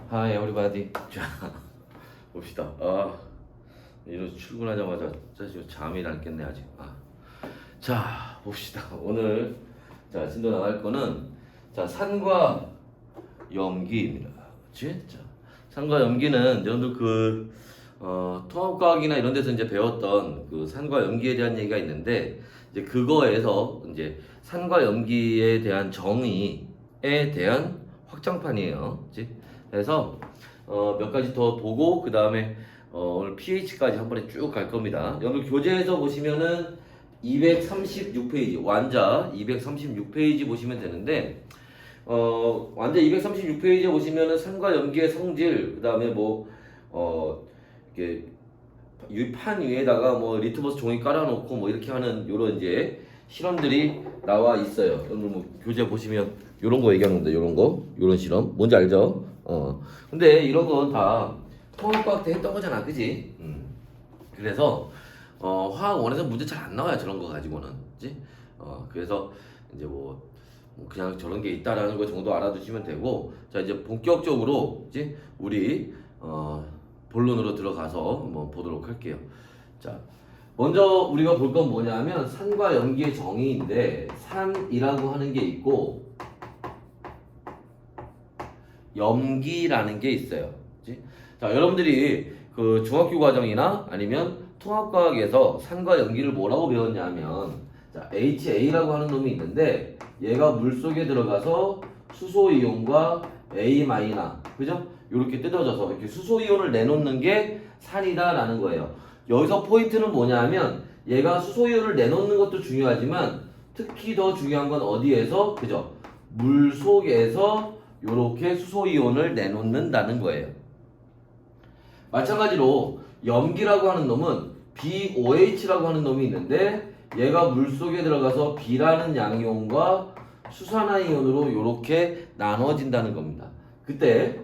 Hi everybody. 자, 봅시다. 이런 출근하자마자 사실 잠이 남겠네 아직. 자, 봅시다. 오늘 진도 나갈 거는 산과 염기입니다. 그치? 자, 산과 염기는 여러분들 통합과학이나 이런 데서 이제 배웠던 그 산과 염기에 대한 얘기가 있는데 이제 그거에서 이제 산과 염기에 대한 정의에 대한 확장판이에요. 그치? 그래서 몇 가지 더 보고 그 다음에 오늘 pH까지 한 번에 쭉 갈 겁니다. 여러분 교재에서 보시면은 236페이지 완자 236페이지 보시면 되는데 완자 236페이지에 보시면은 산과 염기의 성질 그 다음에 이렇게 판 위에다가 리트머스 종이 깔아놓고 이렇게 하는 요런 이제 실험들이 나와 있어요. 여러분 교재 보시면 요런 거 얘기하는 겁니다. 요런 실험 뭔지 알죠? 근데 이런 건 다 통합과학 때 했던 거잖아, 그지? 그래서 화학원에서 문제 잘 안 나와요, 저런 거 가지고는, 그지? 그래서 이제 그냥 저런 게 있다라는 거 정도 알아두시면 되고, 자 이제 본격적으로 이제 우리 본론으로 들어가서 한번 보도록 할게요. 자, 먼저 우리가 볼 건 뭐냐면 산과 염기의 정의인데 산이라고 하는 게 있고 염기라는 게 있어요. 그치? 자, 여러분들이 그 중학교 과정이나 아니면 통합과학에서 산과 염기를 뭐라고 배웠냐면 HA라고 하는 놈이 있는데 얘가 물속에 들어가서 수소이온과 A 그죠? 이렇게 뜯어져서 이렇게 수소이온을 내놓는 게 산이다라는 거예요. 여기서 포인트는 뭐냐면 얘가 수소이온을 내놓는 것도 중요하지만 특히 더 중요한 건 어디에서? 그죠? 물 속에서 이렇게 수소이온을 내놓는다는 거예요. 마찬가지로 염기라고 하는 놈은 BOH라고 하는 놈이 있는데 얘가 물속에 들어가서 B라는 양이온과 수산화이온으로 이렇게 나눠진다는 겁니다. 그때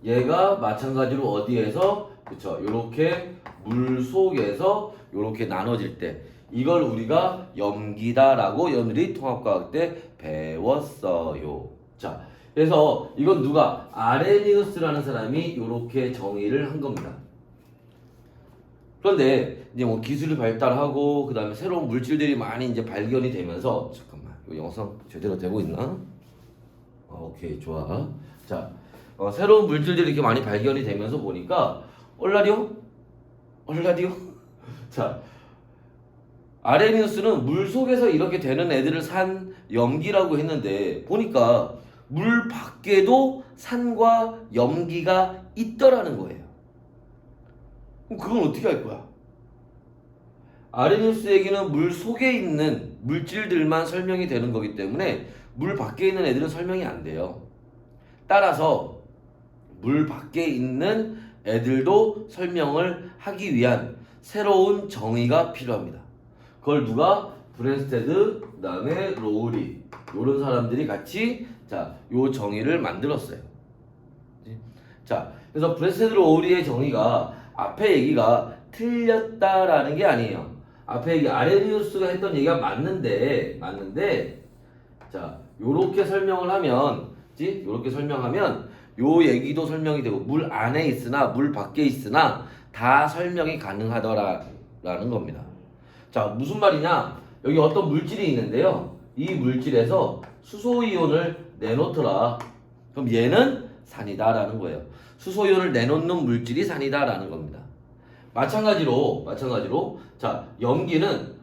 얘가 마찬가지로 어디에서 그쵸 이렇게 물 속에서 이렇게 나눠질 때 이걸 우리가 염기다라고 여러분들이 통합과학 때 배웠어요. 자, 그래서 이건 누가 아레니우스라는 사람이 이렇게 정의를 한 겁니다. 그런데 이제 기술이 발달하고 그 다음에 새로운 물질들이 많이 이제 발견이 되면서 잠깐만 이 영상 제대로 되고 있나? 오케이 좋아. 자, 새로운 물질들이 이렇게 많이 발견이 되면서 보니까 얼라디오? 자, 아레니우스는 물 속에서 이렇게 되는 애들을 산 염기라고 했는데 보니까 물 밖에도 산과 염기가 있더라는 거예요. 그럼 그건 어떻게 할 거야? 아레니우스에게는 물 속에 있는 물질들만 설명이 되는 거기 때문에 물 밖에 있는 애들은 설명이 안 돼요. 따라서 물 밖에 있는 애들도 설명을 하기 위한 새로운 정의가 필요합니다. 그걸 누가? 브랜스테드, 그 다음에 로우리 이런 사람들이 같이 요 정의를 만들었어요. 자, 그래서 브랜스테드 로우리의 정의가 앞에 얘기가 틀렸다라는 게 아니에요. 앞에 얘기 아레니우스가 했던 얘기가 맞는데 자, 요렇게 설명을 하면 요렇게 설명하면 요 얘기도 설명이 되고 물 안에 있으나 물 밖에 있으나 다 설명이 가능하더라라는 겁니다. 자, 무슨 말이냐? 여기 어떤 물질이 있는데요. 이 물질에서 수소이온을 내놓더라. 그럼 얘는 산이다라는 거예요. 수소이온을 내놓는 물질이 산이다라는 겁니다. 마찬가지로 자, 염기는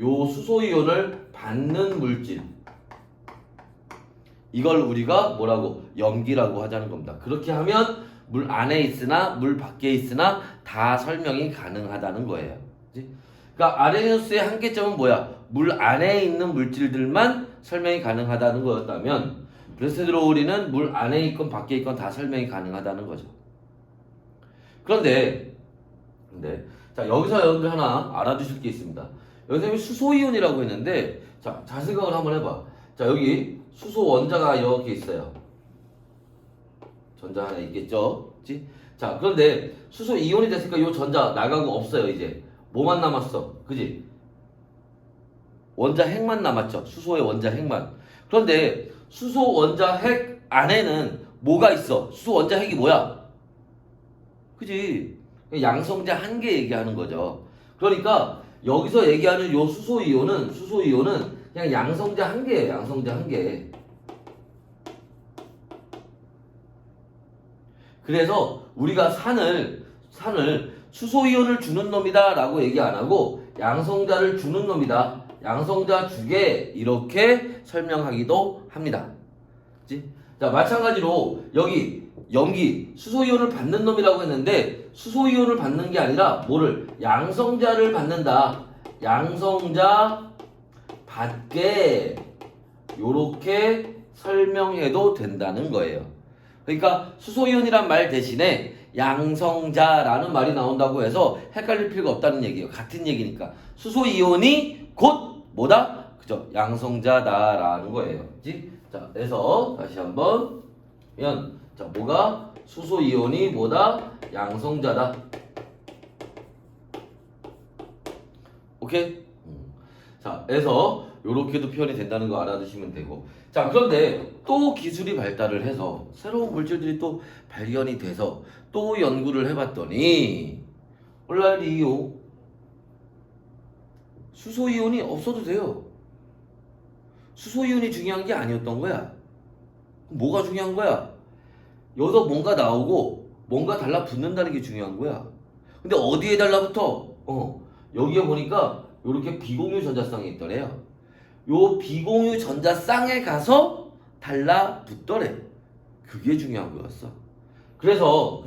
요 수소이온을 받는 물질 이걸 우리가 뭐라고? 염기라고 하자는 겁니다. 그렇게 하면 물 안에 있으나 물 밖에 있으나 다 설명이 가능하다는 거예요. 그치? 그러니까 아레니우스의 한계점은 뭐야? 물 안에 있는 물질들만 설명이 가능하다는 거였다면 브랜스테드 로우리는 물 안에 있건 밖에 있건 다 설명이 가능하다는 거죠. 그런데 자, 여기서 여러분들 하나 알아두실 게 있습니다. 여기서 수소이온이라고 했는데 잘 생각을 한번 해봐. 자, 여기 수소 원자가 이렇게 있어요. 전자 하나 있겠죠? 그치? 자, 그런데 수소 이온이 됐으니까 이 전자 나가고 없어요. 이제 뭐만 남았어? 그지? 원자 핵만 남았죠. 수소의 원자 핵만. 그런데 수소 원자 핵 안에는 뭐가 있어? 수소 원자 핵이 뭐야? 그지? 양성자 한 개 얘기하는 거죠. 그러니까 여기서 얘기하는 요 수소이온은 그냥 양성자 한 개예요. 양성자 한 개. 그래서 우리가 산을 수소이온을 주는 놈이다 라고 얘기 안 하고 양성자를 주는 놈이다. 양성자 주게 이렇게 설명하기도 합니다. 그치? 자, 마찬가지로 여기 염기 수소이온을 받는 놈이라고 했는데 수소이온을 받는 게 아니라 뭐를? 양성자를 받는다. 양성자 받게 요렇게 설명해도 된다는 거예요. 그러니까 수소이온이란 말 대신에 양성자라는 말이 나온다고 해서 헷갈릴 필요가 없다는 얘기예요. 같은 얘기니까. 수소이온이 곧 뭐다? 그죠? 양성자다라는 거예요. 그치? 자, 그래서 다시 한번 자, 뭐가? 수소이온이 뭐다? 양성자다. 오케이? 자, 그래서 요렇게도 표현이 된다는 거 알아두시면 되고. 자, 그런데 또 기술이 발달을 해서 새로운 물질들이 또 발견이 돼서 또 연구를 해봤더니 얼라리요 수소이온이 없어도 돼요. 수소이온이 중요한 게 아니었던 거야. 뭐가 중요한 거야? 여기서 뭔가 나오고 뭔가 달라붙는다는 게 중요한 거야. 근데 어디에 달라붙어? 여기에 보니까 요렇게 비공유 전자쌍이 있더래요. 요 비공유 전자쌍에 가서 달라붙더래. 그게 중요한 거였어. 그래서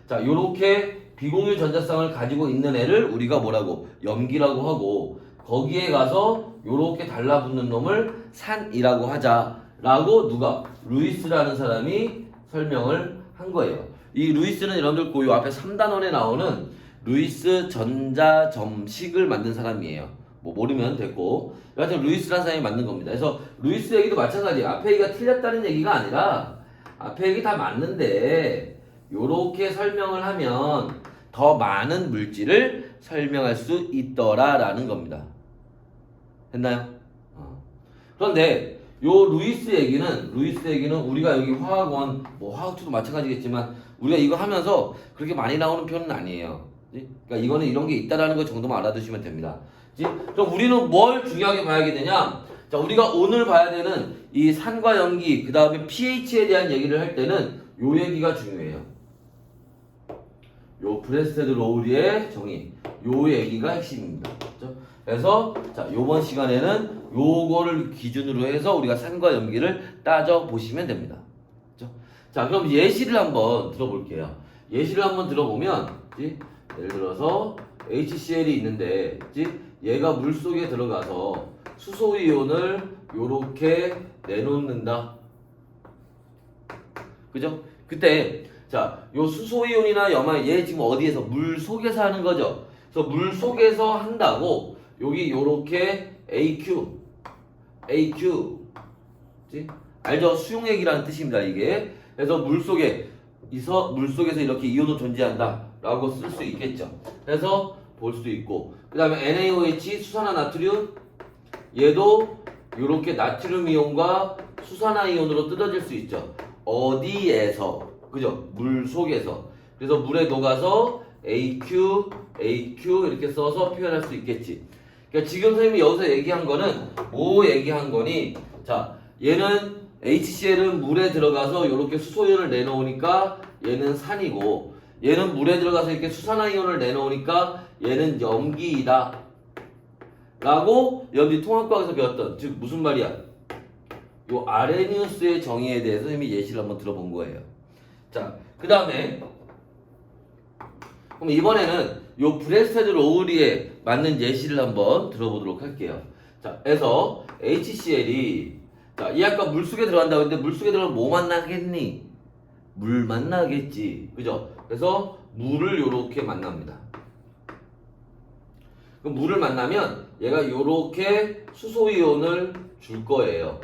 자, 요렇게 비공유 전자쌍을 가지고 있는 애를 우리가 뭐라고? 염기라고 하고 거기에 가서 요렇게 달라붙는 놈을 산이라고 하자라고 누가? 루이스라는 사람이 설명을 한 거예요. 이 루이스는 여러분들 그 요 앞에 3단원에 나오는 루이스 전자점식을 만든 사람이에요. 뭐 모르면 됐고 여하튼 루이스라는 사람이 만든 겁니다. 그래서 루이스 얘기도 마찬가지예요. 앞에 얘기가 틀렸다는 얘기가 아니라 앞에 얘기 다 맞는데 요렇게 설명을 하면 더 많은 물질을 설명할 수 있더라라는 겁니다. 됐나요? 그런데 요 루이스 얘기는 우리가 여기 화학원 뭐 화학2도 마찬가지겠지만 우리가 이거 하면서 그렇게 많이 나오는 표현은 아니에요. 그러니까 이거는 이런 게 있다라는 것 정도만 알아두시면 됩니다. 그럼 우리는 뭘 중요하게 봐야겠느냐? 자, 우리가 오늘 봐야 되는 이 산과 염기, 그 다음에 pH에 대한 얘기를 할 때는 요 얘기가 중요해요. 요 브레스테드 로우리의 정의, 요 얘기가 핵심입니다. 그렇죠? 그래서 자, 요번 시간에는 요거를 기준으로 해서 우리가 산과 염기를 따져 보시면 됩니다. 그렇죠? 자, 그럼 예시를 한번 들어볼게요. 예시를 한번 들어보면, 예를 들어서 HCl이 있는데, 얘가 물 속에 들어가서 수소이온을 요렇게 내놓는다. 그죠? 그때 자, 요 수소이온이나 얘 지금 어디에서? 물 속에서 하는 거죠. 그래서 물 속에서 한다고 여기 요렇게 AQ 알죠? 수용액이라는 뜻입니다, 이게. 그래서 물 속에서 이렇게 이온도 존재한다 라고 쓸 수 있겠죠. 그래서 볼 수도 있고, 그 다음에 NaOH 수산화나트륨, 얘도 이렇게 나트륨 이온과 수산화이온으로 뜯어질 수 있죠. 어디에서? 그죠? 물 속에서. 그래서 물에 녹아서 AQ 이렇게 써서 표현할 수 있겠지. 그러니까 지금 선생님이 여기서 얘기한 거는 뭐 얘기한 거니? 자, 얘는 HCl은 물에 들어가서 이렇게 수소이온을 내놓으니까 얘는 산이고, 얘는 물에 들어가서 이렇게 수산화이온을 내놓으니까 얘는 염기이다 라고 여러분들이 통합과학에서 배웠던, 즉 무슨 말이야? 요 아레니우스의 정의에 대해서 선생님이 예시를 한번 들어본 거예요. 자, 그 다음에 그럼 이번에는 요 브레스테드 로우리에 맞는 예시를 한번 들어보도록 할게요. 자, 그래서 HCl이 자, 이 아까 물속에 들어간다고 했는데 물속에 들어가면 뭐 만나겠니? 물 만나겠지. 그죠? 그래서 물을 요렇게 만납니다. 그럼 물을 만나면 얘가 요렇게 수소이온을 줄 거예요.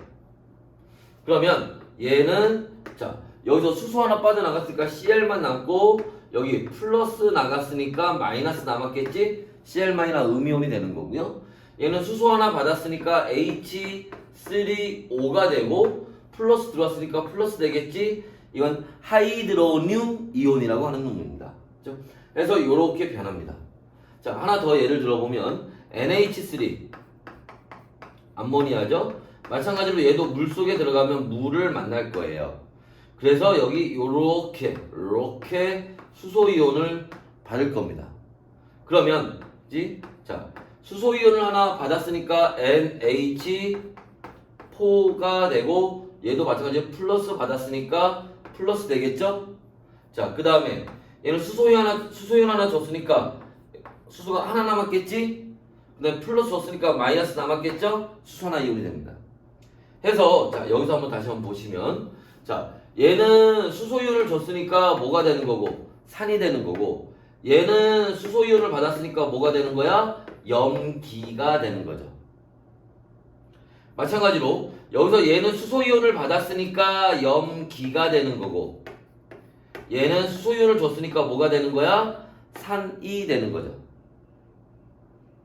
그러면 얘는 자, 여기서 수소 하나 빠져나갔으니까 Cl만 남고 여기 플러스 나갔으니까 마이너스 남았겠지? Cl 마이너스 음이온이 되는 거고요. 얘는 수소 하나 받았으니까 H3O가 되고 플러스 들어왔으니까 플러스 되겠지. 이건 하이드로늄 이온이라고 하는 놈입니다. 그렇죠? 그래서 이렇게 변합니다. 자, 하나 더 예를 들어보면 NH3 암모니아죠. 마찬가지로 얘도 물 속에 들어가면 물을 만날 거예요. 그래서 여기 요렇게 수소 이온을 받을 겁니다. 그러면 자, 수소 이온을 하나 받았으니까 NH4가 되고 얘도 마찬가지로 플러스 받았으니까 플러스 되겠죠? 자, 그 다음에 얘는 수소 이온 하나 줬으니까 수소가 하나 남았겠지? 그 다음에 플러스 줬으니까 마이너스 남았겠죠? 수소 하나 이온이 됩니다. 해서 자, 여기서 한번 다시 한번 보시면 자, 얘는 수소 이온을 줬으니까 뭐가 되는 거고 산이 되는 거고, 얘는 수소 이온을 받았으니까 뭐가 되는 거야? 염기가 되는 거죠. 마찬가지로 여기서 얘는 수소 이온을 받았으니까 염기가 되는 거고, 얘는 수소 이온을 줬으니까 뭐가 되는 거야? 산이 되는 거죠.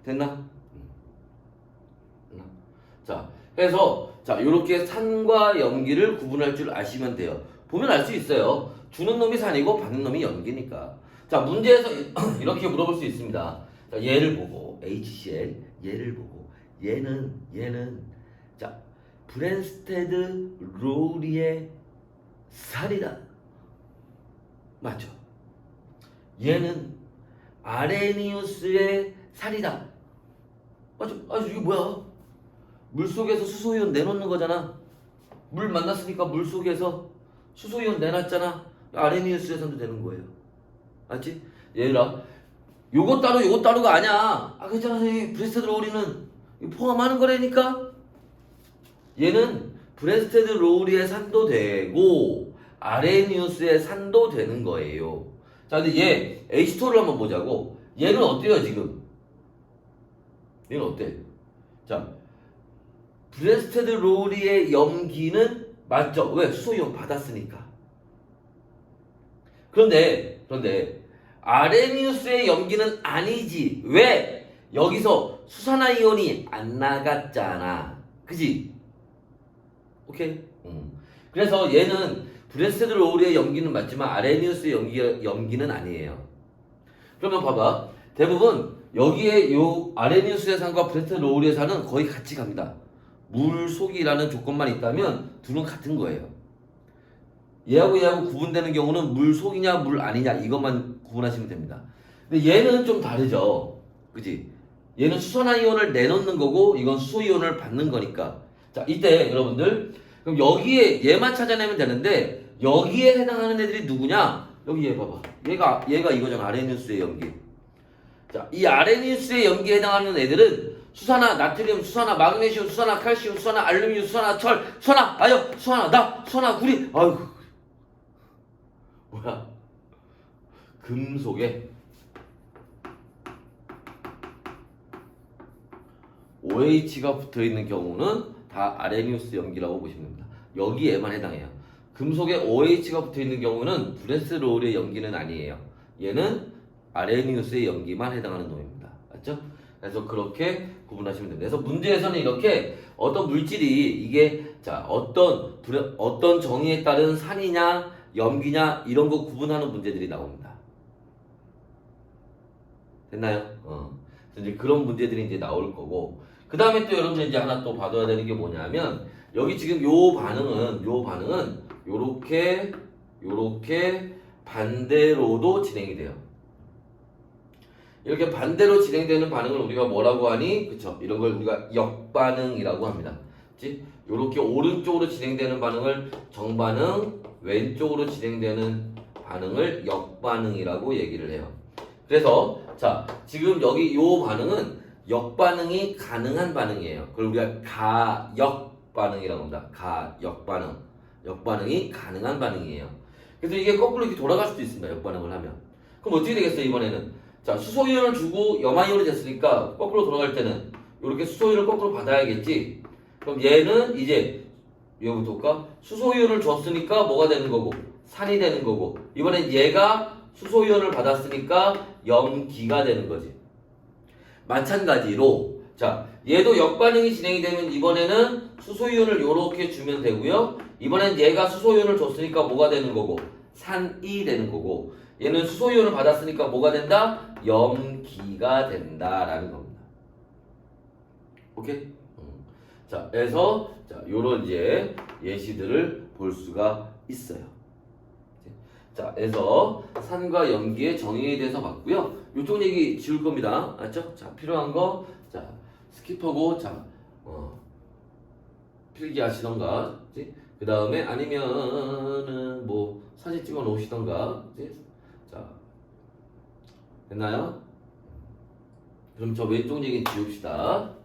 됐나? 자, 그래서 자, 요렇게 산과 염기를 구분할 줄 아시면 돼요. 보면 알 수 있어요. 주는 놈이 산이고 받는 놈이 염기니까. 자, 문제에서 이렇게 물어볼 수 있습니다. 자, 얘를 보고 HCl, 얘를 보고 얘는 자, 브랜스테드 로리의 살이다. 맞죠? 얘는 아레니우스의 살이다. 맞죠? 이게 뭐야? 물속에서 수소이온 내놓는 거잖아. 물 만났으니까 물속에서 수소이온 내놨잖아. 아레니우스의 산도 되는 거예요. 알지? 얘들아, 요거 따로가 아니야. 그랬잖아. 브레스테드 로우리는 포함하는 거라니까. 얘는 브레스테드 로우리의 산도 되고 아레니우스의 산도 되는 거예요. 자, 근데 얘 H2를 한번 보자고. 얘는 어때요 지금? 얘는 어때? 자, 브레스테드 로우리의 염기는 맞죠? 왜? 수소이온 받았으니까. 그런데 아레니우스의 염기는 아니지. 왜? 여기서 수산화이온이 안 나갔잖아. 그지? 오케이? 그래서 얘는 브레스테드 로우리의 염기는 맞지만 아레니우스의 염기는 아니에요. 그러면 봐봐. 대부분 여기에 요 아레니우스의 산과 브레스테드 로우리의 산은 거의 같이 갑니다. 물속이라는 조건만 있다면 둘은 같은 거예요. 얘하고 구분되는 경우는 물속이냐 물 아니냐 이것만 구분하시면 됩니다. 근데 얘는 좀 다르죠. 그지? 얘는 수산화이온을 내놓는 거고 이건 수소이온을 받는 거니까. 자, 이때 여러분들 그럼 여기에 얘만 찾아내면 되는데 여기에 해당하는 애들이 누구냐? 여기 얘 봐봐. 얘가 이거잖아. 아레니우스의 염기. 자, 이 아레니우스의 염기에 해당하는 애들은 수산화 나트륨, 수산화 마그네슘, 수산화 칼슘, 수산화 알루미늄, 수산화 철, 수산화 아연, 수산화 납, 수산화 구리. 아유, 뭐야? 금속에 OH가 붙어 있는 경우는 다 아레니우스 염기라고 보시면 됩니다. 여기에만 해당해요. 금속에 OH가 붙어 있는 경우는 브레스테드 로우리의 염기는 아니에요. 얘는 아레니우스의 염기만 해당하는 놈입니다. 맞죠? 그래서 그렇게 구분하시면 됩니다. 그래서 문제에서는 이렇게 어떤 물질이 이게 자 어떤 정의에 따른 산이냐 염기냐 이런 거 구분하는 문제들이 나옵니다. 됐나요? 그래서 이제 그런 문제들이 이제 나올 거고, 그 다음에 또 여러분들 이제 하나 또 봐둬야 되는 게 뭐냐면 여기 지금 요 반응은 요렇게 반대로도 진행이 돼요. 이렇게 반대로 진행되는 반응을 우리가 뭐라고 하니? 그쵸? 이런 걸 우리가 역반응이라고 합니다. 그치? 요렇게 오른쪽으로 진행되는 반응을 정반응, 왼쪽으로 진행되는 반응을 역반응이라고 얘기를 해요. 그래서 자, 지금 여기 요 반응은 역반응이 가능한 반응이에요. 그걸 우리가 가역반응이라고 합니다. 가역반응. 역반응이 가능한 반응이에요. 그래서 이게 거꾸로 이렇게 돌아갈 수도 있습니다. 역반응을 하면. 그럼 어떻게 되겠어요, 이번에는? 자, 수소이온을 주고 염화이온이 됐으니까 거꾸로 돌아갈 때는 이렇게 수소이온을 거꾸로 받아야겠지. 그럼 얘는 이제 여기부터 볼까? 수소이온을 줬으니까 뭐가 되는 거고? 산이 되는 거고. 이번엔 얘가 수소이온을 받았으니까 염기가 되는 거지. 마찬가지로 자, 얘도 역반응이 진행이 되면 이번에는 수소이온을 요렇게 주면 되고요. 이번엔 얘가 수소이온을 줬으니까 뭐가 되는 거고? 산이 되는 거고, 얘는 수소이온을 받았으니까 뭐가 된다? 염기가 된다라는 겁니다. 오케이? 자, 그래서 자, 요런 이제 예시들을 볼 수가 있어요. 자, 그래서 산과 염기의 정의에 대해서 봤고요. 이쪽 얘기 지울 겁니다. 알죠? 자, 필요한 거, 자, 스킵하고, 자, 필기 하시던가, 그 다음에 아니면은 뭐 사진 찍어 놓으시던가, 자, 됐나요? 그럼 저 왼쪽 얘기 지웁시다.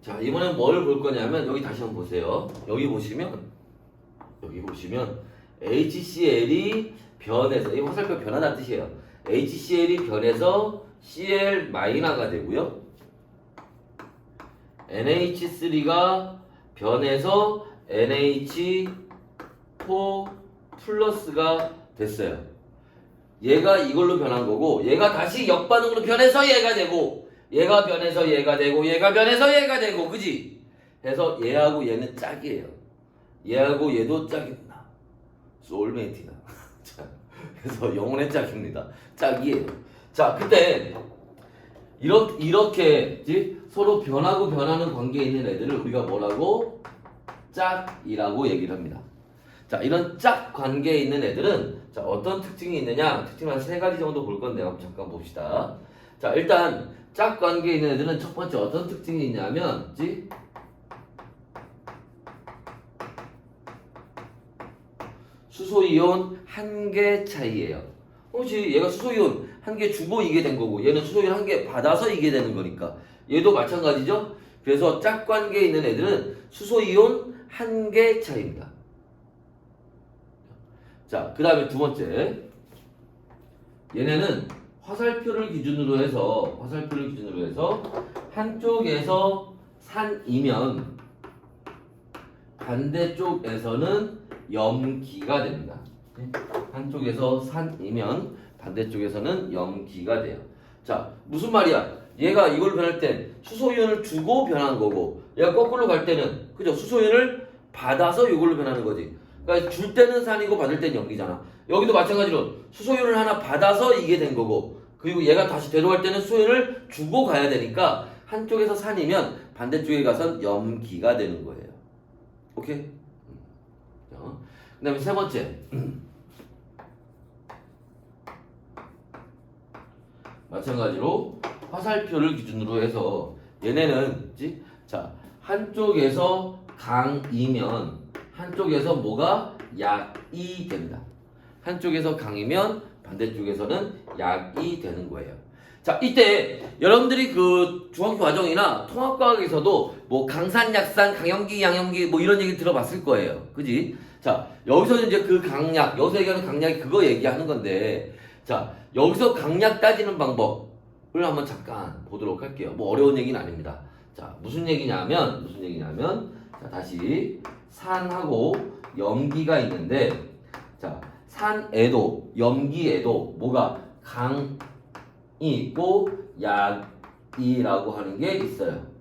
자, 이번엔 뭘 볼 거냐면 여기 다시 한번 보세요. 여기 보시면 HCl이 변해서, 이 화살표 변하다는 뜻이에요. HCl이 변해서 Cl-가 되고요. NH3가 변해서 NH4+가 됐어요. 얘가 이걸로 변한 거고, 얘가 다시 역반응으로 변해서 얘가 되고, 얘가 변해서 얘가 되고, 얘가 변해서 얘가 되고, 그지? 해서 얘하고 얘는 짝이에요. 얘하고 얘도 짝이구나. 소울메이트나. 그래서 영혼의 짝입니다. 짝이에요. 자, 그때 이렇게 서로 변하고 변하는 관계에 있는 애들을 우리가 뭐라고? 짝이라고 얘기를 합니다. 자, 이런 짝 관계에 있는 애들은 자, 어떤 특징이 있느냐? 특징 한 3가지 정도 볼 건데 한번 잠깐 봅시다. 자, 일단 짝 관계에 있는 애들은 첫 번째 어떤 특징이 있냐면 수소이온 한 개 차이예요. 혹시 얘가 수소이온 한 개 주고 이게 된 거고, 얘는 수소이온 한 개 받아서 이게 되는 거니까 얘도 마찬가지죠. 그래서 짝 관계에 있는 애들은 수소이온 한 개 차이입니다. 자, 그 다음에 두 번째, 얘네는 화살표를 기준으로 해서 한쪽에서 산이면 반대쪽에서는 염기가 됩니다. 한쪽에서 산이면 반대쪽에서는 염기가 돼요. 자, 무슨 말이야? 얘가 이걸 변할 땐 수소이온을 주고 변한 거고, 얘가 거꾸로 갈 때는, 그죠? 수소이온을 받아서 이걸로 변하는 거지. 그러니까 줄 때는 산이고 받을 때는 염기잖아. 여기도 마찬가지로 수소이온을 하나 받아서 이게 된 거고, 그리고 얘가 다시 되돌아갈 때는 수소이온을 주고 가야 되니까 한쪽에서 산이면 반대쪽에 가선 염기가 되는 거예요. 오케이? 그 다음에 세 번째, 마찬가지로 화살표를 기준으로 해서 얘네는 자, 한쪽에서 강이면 한쪽에서 뭐가 약이 됩니다. 한쪽에서 강이면 반대쪽에서는 약이 되는 거예요. 자, 이때 여러분들이 그 중학교 과정이나 통합과학에서도 뭐 강산, 약산, 강염기, 양염기 뭐 이런 얘기 들어봤을 거예요. 그지? 자, 여기서는 이제 그 강약, 여기서 얘기하는 강약이 그거 얘기하는 건데, 자, 여기서 강약 따지는 방법을 한번 잠깐 보도록 할게요. 뭐 어려운 얘기는 아닙니다. 자, 무슨 얘기냐면, 자, 다시 산하고 염기가 있는데, 자, 산에도 염기에도 뭐가 강이 있고 약이라고 하는 게 있어요.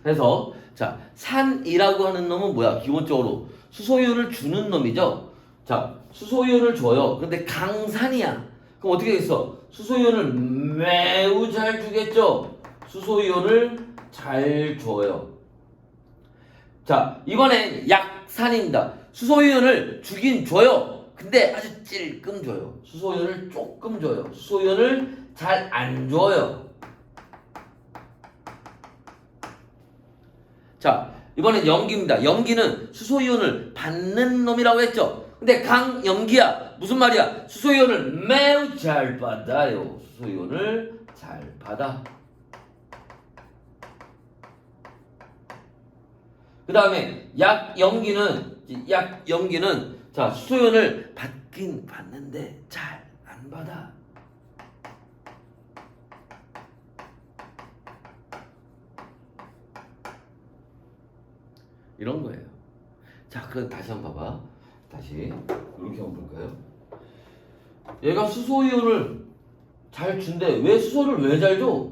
그래서 자, 산이라고 하는 놈은 뭐야? 기본적으로 수소이온을 주는 놈이죠. 자, 수소이온을 줘요. 근데 강산이야. 그럼 어떻게 되겠어? 수소이온을 매우 잘 주겠죠? 수소이온을 잘 줘요. 자, 이번엔 약산입니다. 수소이온을 주긴 줘요. 근데 아주 찔끔 줘요. 수소이온을 조금 줘요. 수소이온을 잘 안 줘요. 자, 이번엔 염기입니다. 염기는 수소이온을 받는 놈이라고 했죠. 근데 강염기야. 무슨 말이야? 수소이온을 매우 잘 받아요. 수소이온을 잘 받아. 그 다음에 약염기는 자, 수소이온을 받긴 받는데 잘 안 받아. 이런 거예요. 자, 그럼 다시 한번 봐봐. 다시 이렇게 한번 볼까요? 얘가 수소이온을 잘 준대. 왜 수소를 왜 잘 줘?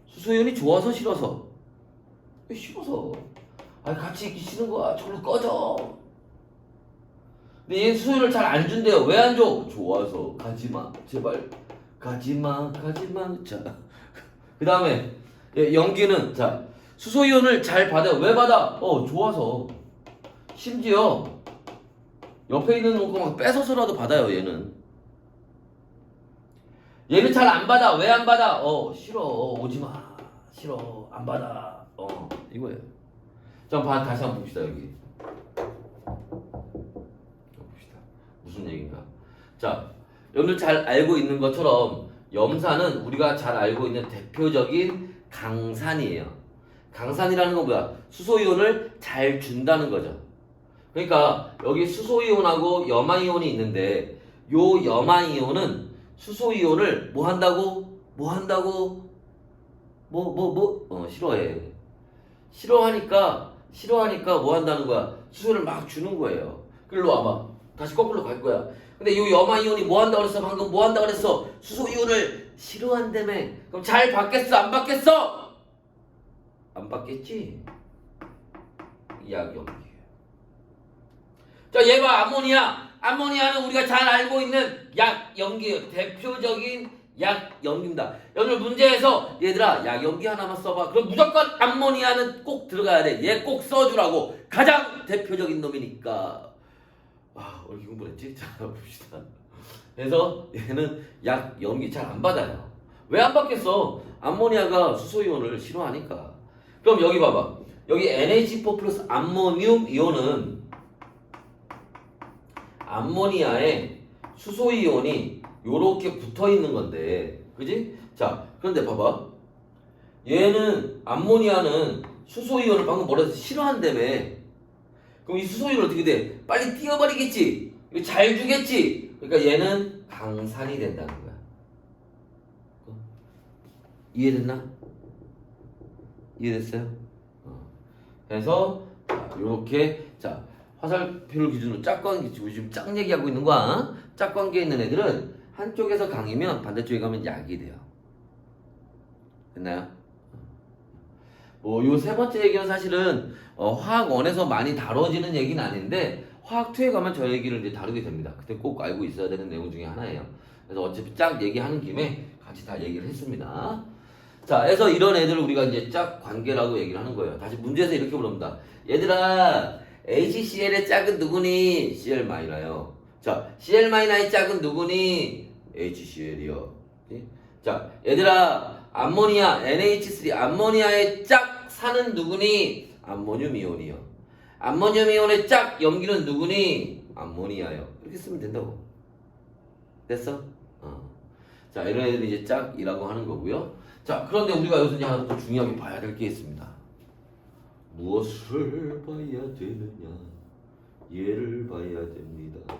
수소이온이 좋아서 싫어서? 왜 싫어서? 아, 같이 있기 싫은 거야. 저걸로 꺼져. 근데 얘 수소이온을 잘 안 준대요. 왜 안 줘? 좋아서. 가지마. 제발. 가지마. 가지마. 자, 그 다음에 연기는 자 수소이온을 잘 받아요. 왜 받아? 좋아서. 심지어 옆에 있는 거 막 뺏어서라도 받아요. 얘는 잘 안 받아. 왜 안 받아? 싫어. 오지마. 싫어. 안 받아. 이거예요. 자, 다시 한번 봅시다. 여기 봅시다. 무슨 얘기인가? 자, 여러분들 잘 알고 있는 것처럼 염산은 우리가 잘 알고 있는 대표적인 강산이에요. 강산이라는 건 뭐야? 수소이온을 잘 준다는 거죠. 그러니까 여기 수소이온하고 염화이온이 있는데 요 염화이온은 수소이온을 뭐 한다고? 싫어해. 싫어하니까 뭐 한다는 거야? 수소를 막 주는 거예요. 글로 와봐. 다시 거꾸로 갈 거야. 근데 요 염화이온이 뭐 한다고 그랬어? 방금 뭐 한다고 그랬어? 수소이온을 싫어한다며. 그럼 잘 받겠어? 안 받겠어? 안 받겠지? 약염기. 자, 얘가 암모니아는 우리가 잘 알고 있는 약염기, 대표적인 약염기입니다. 여러분 문제에서 얘들아 약염기 하나만 써봐. 그럼 무조건 암모니아는 꼭 들어가야 돼. 얘 꼭 써주라고. 가장 대표적인 놈이니까. 와, 오늘 공부했지? 자, 봅시다. 그래서 얘는 약염기 잘 안 받아요. 왜 안 받겠어? 암모니아가 수소이온을 싫어하니까. 그럼 여기 봐봐. 여기 NH4 플러스 암모늄 이온은 암모니아에 수소이온이 요렇게 붙어 있는 건데, 그지? 자, 그런데 봐봐. 얘는 암모니아는 수소이온을 방금 뭐라 해서 싫어한다며. 그럼 이 수소이온 어떻게 돼? 빨리 띄워버리겠지? 이거 잘 주겠지? 그러니까 얘는 강산이 된다는 거야. 이해됐나? 이해됐어요? 그래서 요렇게 자 화살표를 기준으로 짝관계 지금 짝 얘기하고 있는 거야. 짝관계에 있는 애들은 한쪽에서 강이면 반대쪽에 가면 약이 돼요. 됐나요? 요 세 번째 얘기는 사실은 화학 1에서 많이 다뤄지는 얘기는 아닌데 화학 2에 가면 저 얘기를 이제 다루게 됩니다. 그때 꼭 알고 있어야 되는 내용 중에 하나예요. 그래서 어차피 짝 얘기하는 김에 같이 다 얘기를 했습니다. 자, 그래서 이런 애들을 우리가 이제 짝 관계라고 얘기를 하는 거예요. 다시 문제에서 이렇게 물어봅니다. 얘들아, HCl의 짝은 누구니? Cl-요. 자, Cl-의 짝은 누구니? HCl이요. 자, 얘들아, 암모니아, NH3, 암모니아의 짝 산은 누구니? 암모늄 이온이요. 암모늄 이온의 짝 염기는 누구니? 암모니아요. 이렇게 쓰면 된다고. 됐어? 자, 이런 애들이 이제 짝이라고 하는 거고요. 자, 그런데 우리가 여기서 이제 하나 또 중요하게 봐야 될 게 있습니다. 무엇을 봐야 되느냐? 얘를 봐야 됩니다.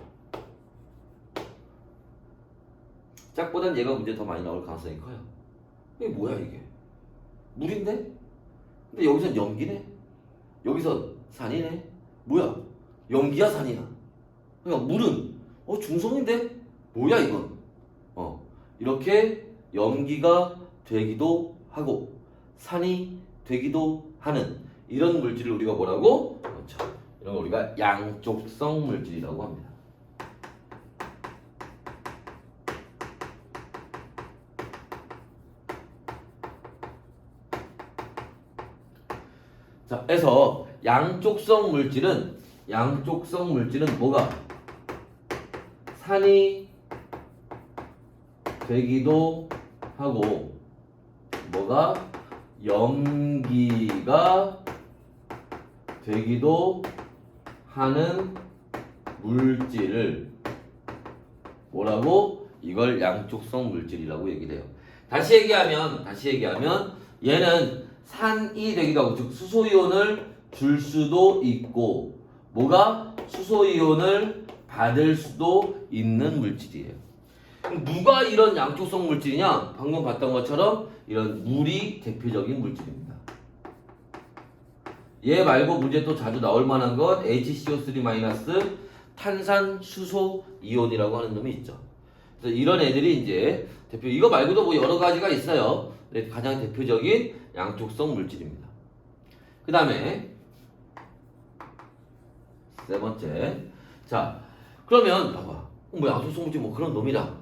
짝보단 얘가 문제 더 많이 나올 가능성이 커요. 이게 뭐야 이게? 물인데? 근데 여기선 염기네? 여기선 산이네? 뭐야? 염기야 산이야? 그러니까 물은 중성인데? 뭐야 이건? 이렇게 염기가 되기도 하고 산이 되기도 하는 이런 물질을 우리가 뭐라고? 그렇죠. 이런 걸 우리가 양쪽성 물질이라고 합니다. 자, 그래서 양쪽성 물질은 뭐가? 산이 되기도 하고 뭐가? 염기가 되기도 하는 물질을 뭐라고? 이걸 양쪽성 물질이라고 얘기를 해요. 다시 얘기하면 얘는 산이 되기도 하고 즉 수소이온을 줄 수도 있고 뭐가? 수소이온을 받을 수도 있는 물질이에요. 누가 이런 양쪽성 물질이냐? 방금 봤던 것처럼 이런 물이 대표적인 물질입니다. 얘 말고 문제 또 자주 나올 만한 건 HCO3- 탄산 수소 이온이라고 하는 놈이 있죠. 그래서 이런 애들이 이제 대표 이거 말고도 뭐 여러 가지가 있어요. 근데 가장 대표적인 양쪽성 물질입니다. 그 다음에 세 번째. 자, 그러면 봐봐. 뭐 양쪽성 물질 뭐 그런 놈이라.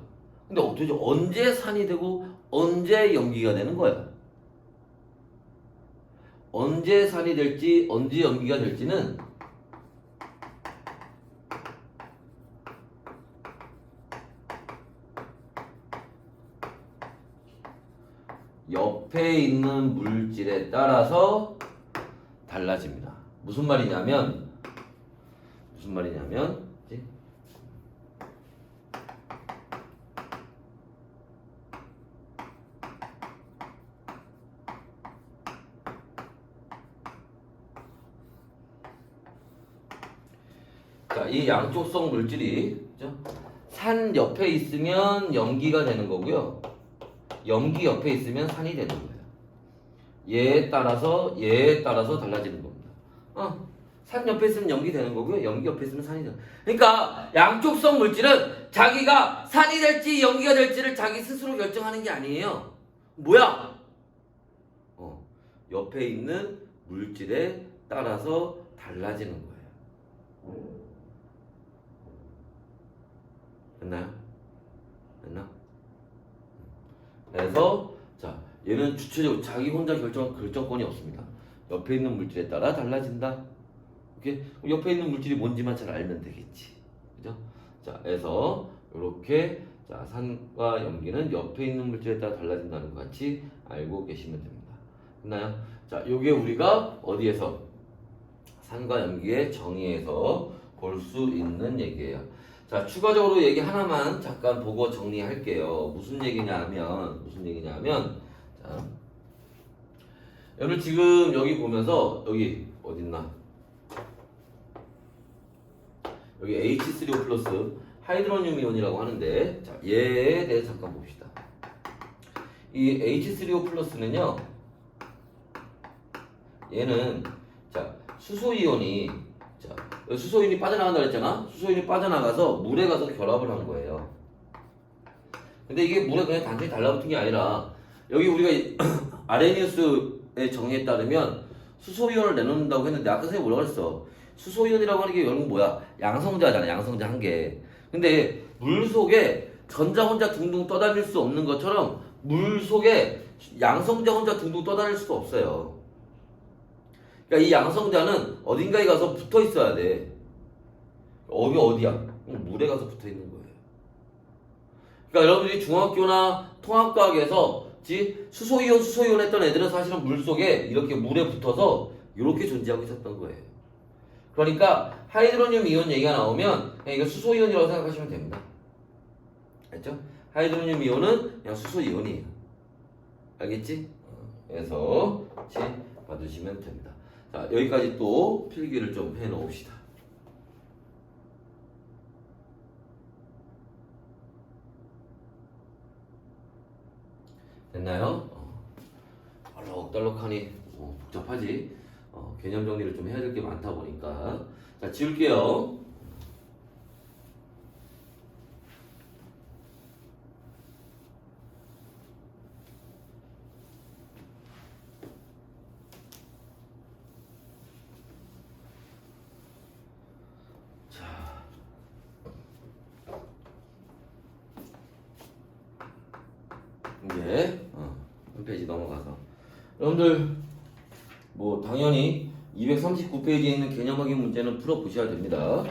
근데 도대체 언제 산이 되고 언제 염기가 되는 거야? 언제 산이 될지 언제 염기가 될지는 옆에 있는 물질에 따라서 달라집니다. 무슨 말이냐면 자, 이 양쪽성 물질이 그죠? 산 옆에 있으면 염기가 되는 거고요. 염기 옆에 있으면 산이 되는 거예요. 얘에 따라서 달라지는 겁니다. 산 옆에 있으면 염기 되는 거고요. 염기 옆에 있으면 산이 되는 거예요. 그러니까 양쪽성 물질은 자기가 산이 될지 염기가 될지를 자기 스스로 결정하는 게 아니에요. 뭐야? 옆에 있는 물질에 따라서 달라지는 거예요. 됐나요? 됐나? 그래서 자, 얘는 주체적으로 자기 혼자 결정권이 없습니다. 옆에 있는 물질에 따라 달라진다. 오케이? 옆에 있는 물질이 뭔지만 잘 알면 되겠지. 그죠? 자, 그래서 이렇게 자, 산과 염기는 옆에 있는 물질에 따라 달라진다는 것 같이 알고 계시면 됩니다. 됐나요? 자, 요게 우리가 어디에서 산과 염기의 정의에서 볼 수 있는 얘기예요. 자, 추가적으로 얘기 하나만 잠깐 보고 정리할게요. 무슨 얘기냐면 자, 여러분 지금 여기 보면서 여기 어딨나? 여기 H3O 플러스 하이드로늄 이온이라고 하는데 자, 얘에 대해서 잠깐 봅시다. 이 H3O 플러스는요, 얘는 자, 수소이온이 빠져나간다 그랬잖아. 수소이온이 빠져나가서 물에 가서 결합을 한 거예요. 근데 이게 물에 그냥 단순히 달라붙은 게 아니라 여기 우리가 아레니우스의 정의에 따르면 수소이온을 내놓는다고 했는데 아까 선생님 뭐라고 그랬어? 수소이온이라고 하는 게 여러분 뭐야? 양성자잖아. 양성자 한 개. 근데 물 속에 전자 혼자 둥둥 떠다닐 수 없는 것처럼 물 속에 양성자 혼자 둥둥 떠다닐 수도 없어요. 그러니까 이 양성자는 어딘가에 가서 붙어 있어야 돼. 어디야? 물에 가서 붙어 있는 거예요. 그러니까 여러분들이 중학교나 통합과학에서 수소이온 했던 애들은 사실은 물 속에 이렇게 물에 붙어서 이렇게 존재하고 있었던 거예요. 그러니까 하이드로늄 이온 얘기가 나오면 그냥 이거 수소이온이라고 생각하시면 됩니다. 알죠? 하이드로늄 이온은 그냥 수소이온이에요. 알겠지? 그래서 받으시면 됩니다. 자, 여기까지 또 필기를 좀 해놓읍시다. 됐나요? 얼럭덜럭하니 복잡하지? 개념 정리를 좀 해야 될 게 많다 보니까. 자, 지울게요. 이제 한 페이지 넘어가서 여러분들 뭐 당연히 239페이지에 있는 개념 확인 문제는 풀어보셔야 됩니다.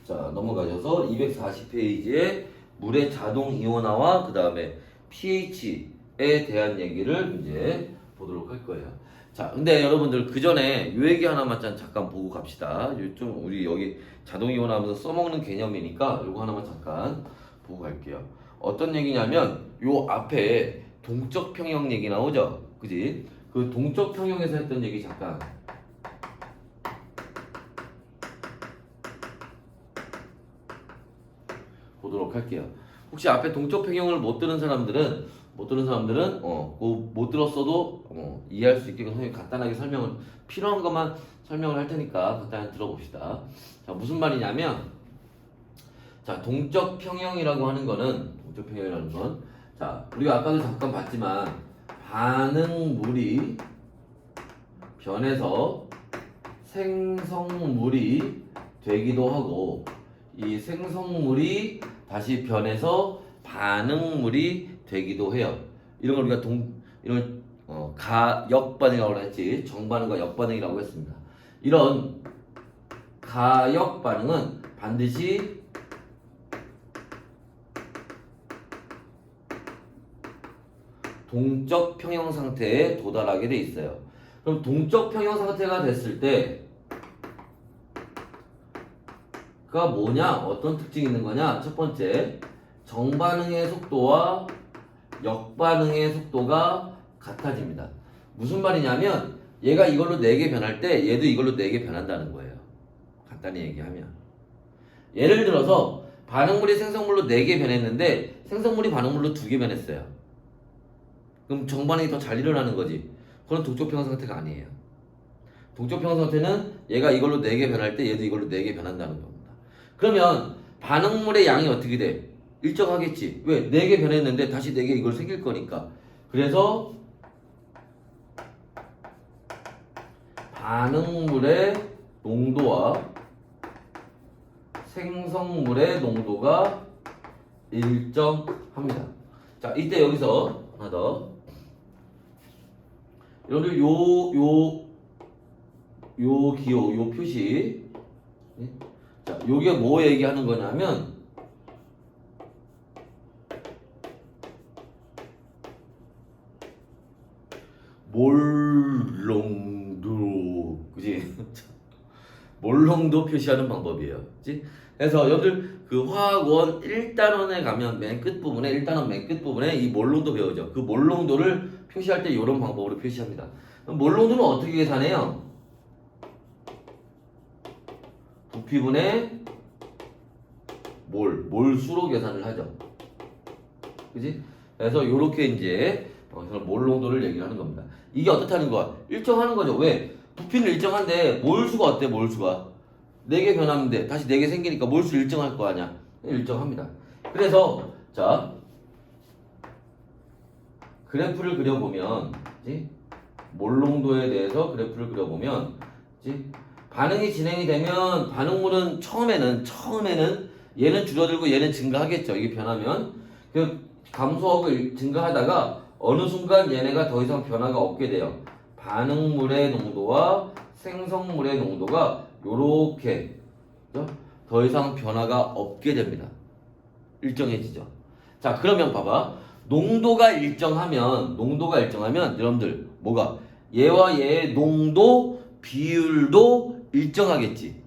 자, 넘어가셔서 240페이지에 물의 자동 이온화와 그 다음에 pH에 대한 얘기를 이제 보도록 할 거예요. 자, 근데 여러분들 그 전에 요 얘기 하나만 잠깐 보고 갑시다. 좀 우리 여기 자동 이온화하면서 써먹는 개념이니까 요거 하나만 잠깐 보고 갈게요. 어떤 얘기냐면 요 앞에 동적 평형 얘기 나오죠? 그지? 그 동적 평형에서 했던 얘기 잠깐 보도록 할게요. 혹시 앞에 동적 평형을 못 들은 사람들은 못 들었어도 이해할 수 있게 선생님이 간단하게 설명을 필요한 것만 설명을 할 테니까 간단히 들어봅시다. 자, 무슨 말이냐면 자, 동적 평형이라고 하는 거는 자, 우리가 아까도 잠깐 봤지만 반응물이 변해서 생성물이 되기도 하고 이 생성물이 다시 변해서 반응물이 되기도 해요. 이런 걸 우리가 이런 가역반응이라고 했지. 정반응과 역반응이라고 했습니다. 이런 가역반응은 반드시 동적 평형 상태에 도달하게 돼 있어요. 그럼 동적 평형 상태가 됐을 때 그가 뭐냐? 어떤 특징이 있는 거냐? 첫 번째, 정반응의 속도와 역반응의 속도가 같아집니다. 무슨 말이냐면 얘가 이걸로 4개 변할 때 얘도 이걸로 4개 변한다는 거예요. 간단히 얘기하면 예를 들어서 반응물이 생성물로 4개 변했는데 생성물이 반응물로 2개 변했어요. 그럼 정반응이 더 잘 일어나는 거지. 그건 동적 평형 상태가 아니에요. 동적 평형 상태는 얘가 이걸로 4개 변할 때 얘도 이걸로 4개 변한다는 겁니다. 그러면 반응물의 양이 어떻게 돼? 일정하겠지. 왜? 4개 변했는데 다시 4개 이걸 생길 거니까. 그래서 반응물의 농도와 생성물의 농도가 일정합니다. 자, 이때 여기서 하나 더. 여러분들 요 기호, 요 표시. 자, 요게 뭐 얘기하는 거냐면 몰농도, 그지? 몰농도 표시하는 방법이에요. 그지? 그래서 여러분들 그 화학원 1단원에 가면 맨 끝부분에 1단원 맨 끝부분에 이 몰농도 배우죠. 그 몰농도를 표시할 때 이런 방법으로 표시합니다. 그럼 몰농도는 어떻게 계산해요? 부피분의 몰수로 계산을 하죠. 그지? 그래서 요렇게 이제 몰농도를 얘기를 하는 겁니다. 이게 어떻다는 거야? 일정하는 거죠. 왜? 부피는 일정한데 몰수가 어때? 몰수가 4개 변하는데 다시 4개 생기니까 몰수 일정할 거 아니야? 일정합니다. 그래서 자, 그래프를 그려보면, 그치? 몰농도에 대해서 그래프를 그려보면, 그치? 반응이 진행이 되면 반응물은 처음에는 얘는 줄어들고 얘는 증가하겠죠. 이게 변하면 그 감소하고 증가하다가 어느 순간 얘네가 더 이상 변화가 없게 돼요. 반응물의 농도와 생성물의 농도가 요렇게 더 이상 변화가 없게 됩니다. 일정해지죠. 자, 그러면 봐봐. 농도가 일정하면 여러분들 뭐가? 얘와 얘의 농도 비율도 일정하겠지.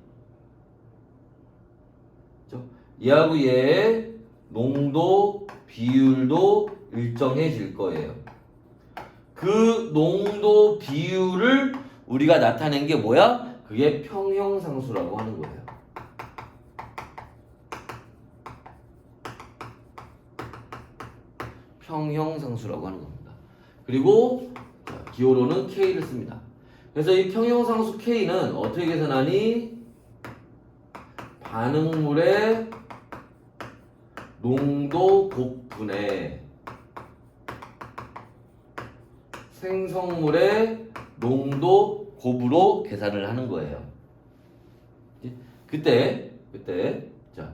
그렇죠? 얘하고 얘의 농도 비율도 일정해질 거예요. 그 농도 비율을 우리가 나타낸 게 뭐야? 그게 평형상수라고 하는 거예요. 평형상수라고 하는 겁니다. 그리고 기호로는 K를 씁니다. 그래서 이 평형상수 K는 어떻게 계산하니? 반응물의 농도 곱분의 생성물의 농도 곱으로 계산을 하는 거예요. 그때 자,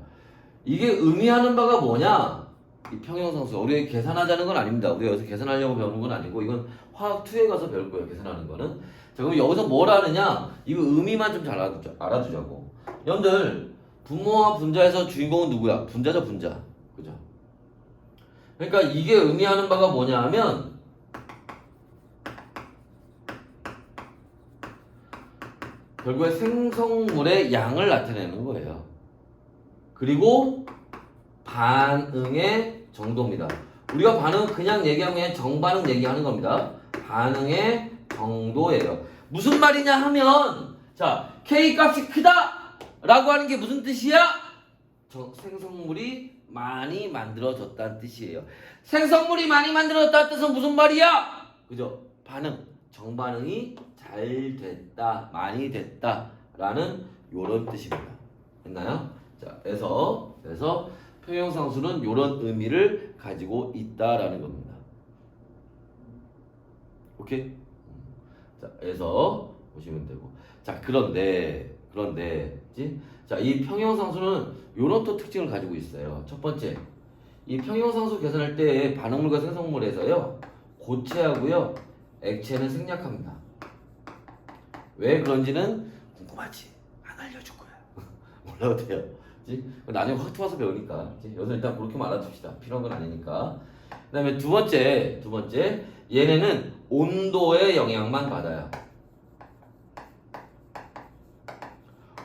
이게 의미하는 바가 뭐냐? 이 평형상수 우리 계산하자는 건 아닙니다. 우리가 여기서 계산하려고 배우는 건 아니고 이건 화학 2에 가서 배울 거예요. 계산하는 거는. 자, 그럼 여기서 뭘 하느냐? 이거 의미만 좀 잘 알아두자고. 여러분들 분모와 분자에서 주인공은 누구야? 분자죠, 분자. 그죠? 그러니까 이게 의미하는 바가 뭐냐 하면 결국에 생성물의 양을 나타내는 거예요. 그리고 반응의 정도입니다. 우리가 반응 그냥 얘기하면 그냥 정반응 얘기하는 겁니다. 반응의 정도예요. 무슨 말이냐 하면 자, K 값이 크다 라고 하는 게 무슨 뜻이야? 생성물이 많이 만들어졌다는 뜻이에요. 생성물이 많이 만들어졌다는 뜻은 무슨 말이야? 그죠? 반응, 정반응이 잘 됐다, 많이 됐다라는 요런 뜻입니다. 됐나요? 자, 그래서 평형상수는 요런 의미를 가지고 있다라는 겁니다. 오케이? 자, 그래서 보시면 되고. 자, 그런데, 그치? 자, 이 평형상수는 요런 또 특징을 가지고 있어요. 첫 번째, 이 평형상수 계산할 때 반응물과 생성물에서요, 고체하고요, 액체는 생략합니다. 왜 그런지는 궁금하지? 안 알려줄 거야. 몰라도 돼요. 그치? 나중에 확 트와서 배우니까. 그치? 여기서 일단 그렇게만 알아둡시다. 필요한 건 아니니까. 그 다음에 두 번째, 얘네는 온도의 영향만 받아요.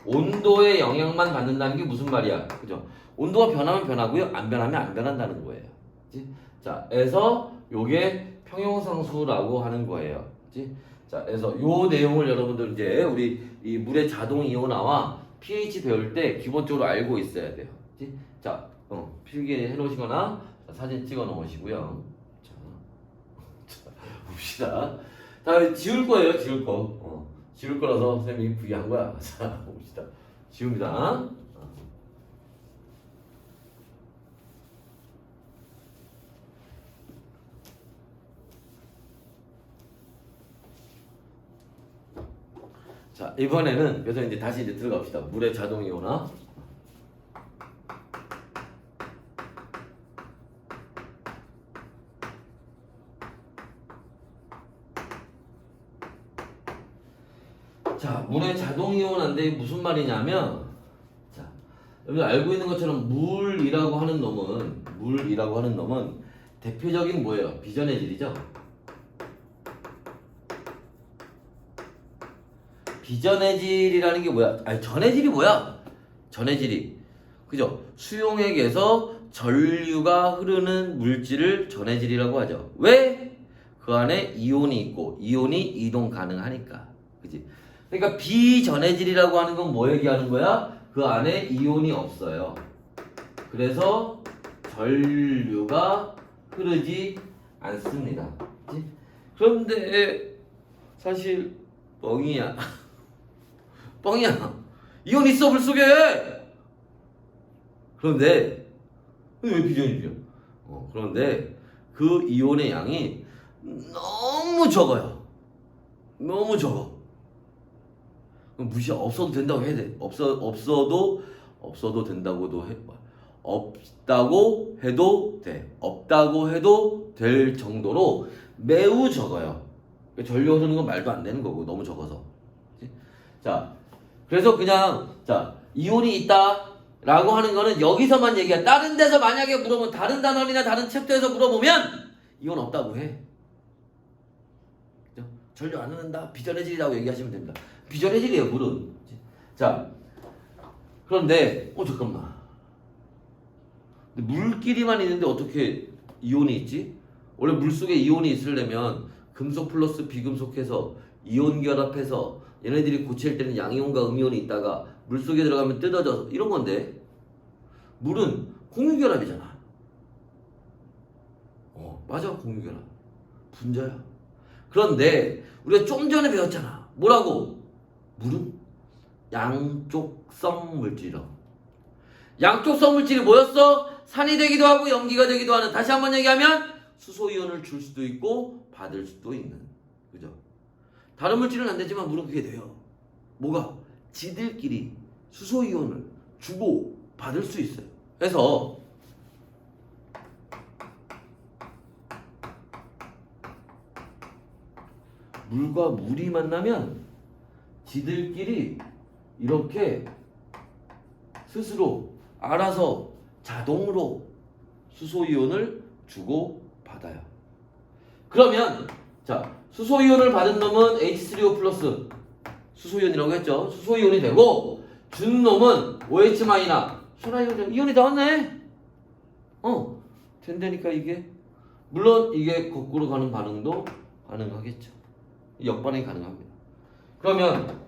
온도의 영향만 받는다는 게 무슨 말이야? 그죠? 온도가 변하면 변하고요, 안 변하면 안 변한다는 거예요. 그치? 자, 그래서 요게 평형상수라고 하는 거예요. 그치? 자, 그래서 요 내용을 여러분들 이제 우리 이 물의 자동 이온화와 pH 배울 때 기본적으로 알고 있어야 돼요. 그치? 자, 필기해 놓으시거나 사진 찍어 놓으시고요. 자, 봅시다. 다 지울 거예요, 지울 거. 지울 거라서 선생님이 부기한 거야. 자, 봅시다. 지웁니다. 자, 이번에는 그래서 이제 다시 이제 들어갑시다. 물의 자동 이온화. 자, 물의 자동 이온화인데 무슨 말이냐면, 자, 여러분 알고 있는 것처럼 물이라고 하는 놈은 대표적인 뭐예요? 비전해질이죠. 비전해질이라는 게 뭐야? 아니, 전해질이 뭐야? 전해질이, 그죠? 수용액에서 전류가 흐르는 물질을 전해질이라고 하죠. 왜? 그 안에 이온이 있고 이온이 이동 가능하니까. 그지? 그러니까 비전해질이라고 하는 건 뭐 얘기하는 거야? 그 안에 이온이 없어요. 그래서 전류가 흐르지 않습니다. 그치? 그런데 사실 뻥이야. 뻥이야. 이온 있어 물속에. 그런데 왜 비전이죠? 그런데 그 이온의 양이 너무 적어요. 너무 적어. 무시 없어도 된다고 해야 돼. 없어도 된다고도 해. 없다고 해도 돼. 없다고 해도 될 정도로 매우 적어요. 전류 흐르는 건 말도 안 되는 거고 너무 적어서. 자, 그래서 그냥 자 이온이 있다라고 하는 거는 여기서만 얘기해. 다른 데서 만약에 물어보면 다른 단원이나 다른 챕터에서 물어보면 이온 없다고 해. 전류 안 흐른다. 비전해질이라고 얘기하시면 됩니다. 비전해질이에요, 물은. 자, 그런데 잠깐만. 근데 물끼리만 있는데 어떻게 이온이 있지? 원래 물속에 이온이 있으려면 금속 플러스 비금속해서 이온 결합해서 얘네들이 고체일 때는 양이온과 음이온이 있다가 물속에 들어가면 뜯어져서 이런 건데 물은 공유결합이잖아. 맞아, 공유결합. 분자야. 그런데 우리가 좀 전에 배웠잖아. 뭐라고? 물은 양쪽성 물질이라고. 양쪽성 물질이 뭐였어? 산이 되기도 하고 염기가 되기도 하는. 다시 한번 얘기하면 수소이온을 줄 수도 있고 받을 수도 있는. 그죠? 다른 물질은 안 되지만 물은 그게 돼요. 뭐가? 지들끼리 수소이온을 주고 받을 수 있어요. 그래서 물과 물이 만나면 지들끼리 이렇게 스스로 알아서 자동으로 수소이온을 주고 받아요. 그러면 자, 수소이온을 받은 놈은 H3O 플러스 수소이온이라고 했죠. 수소이온이 되고 준 놈은 OH 마이너 순화이온 이온이 나왔네. 된다니까 이게. 물론 이게 거꾸로 가는 반응도 가능하겠죠. 역반응이 가능합니다. 그러면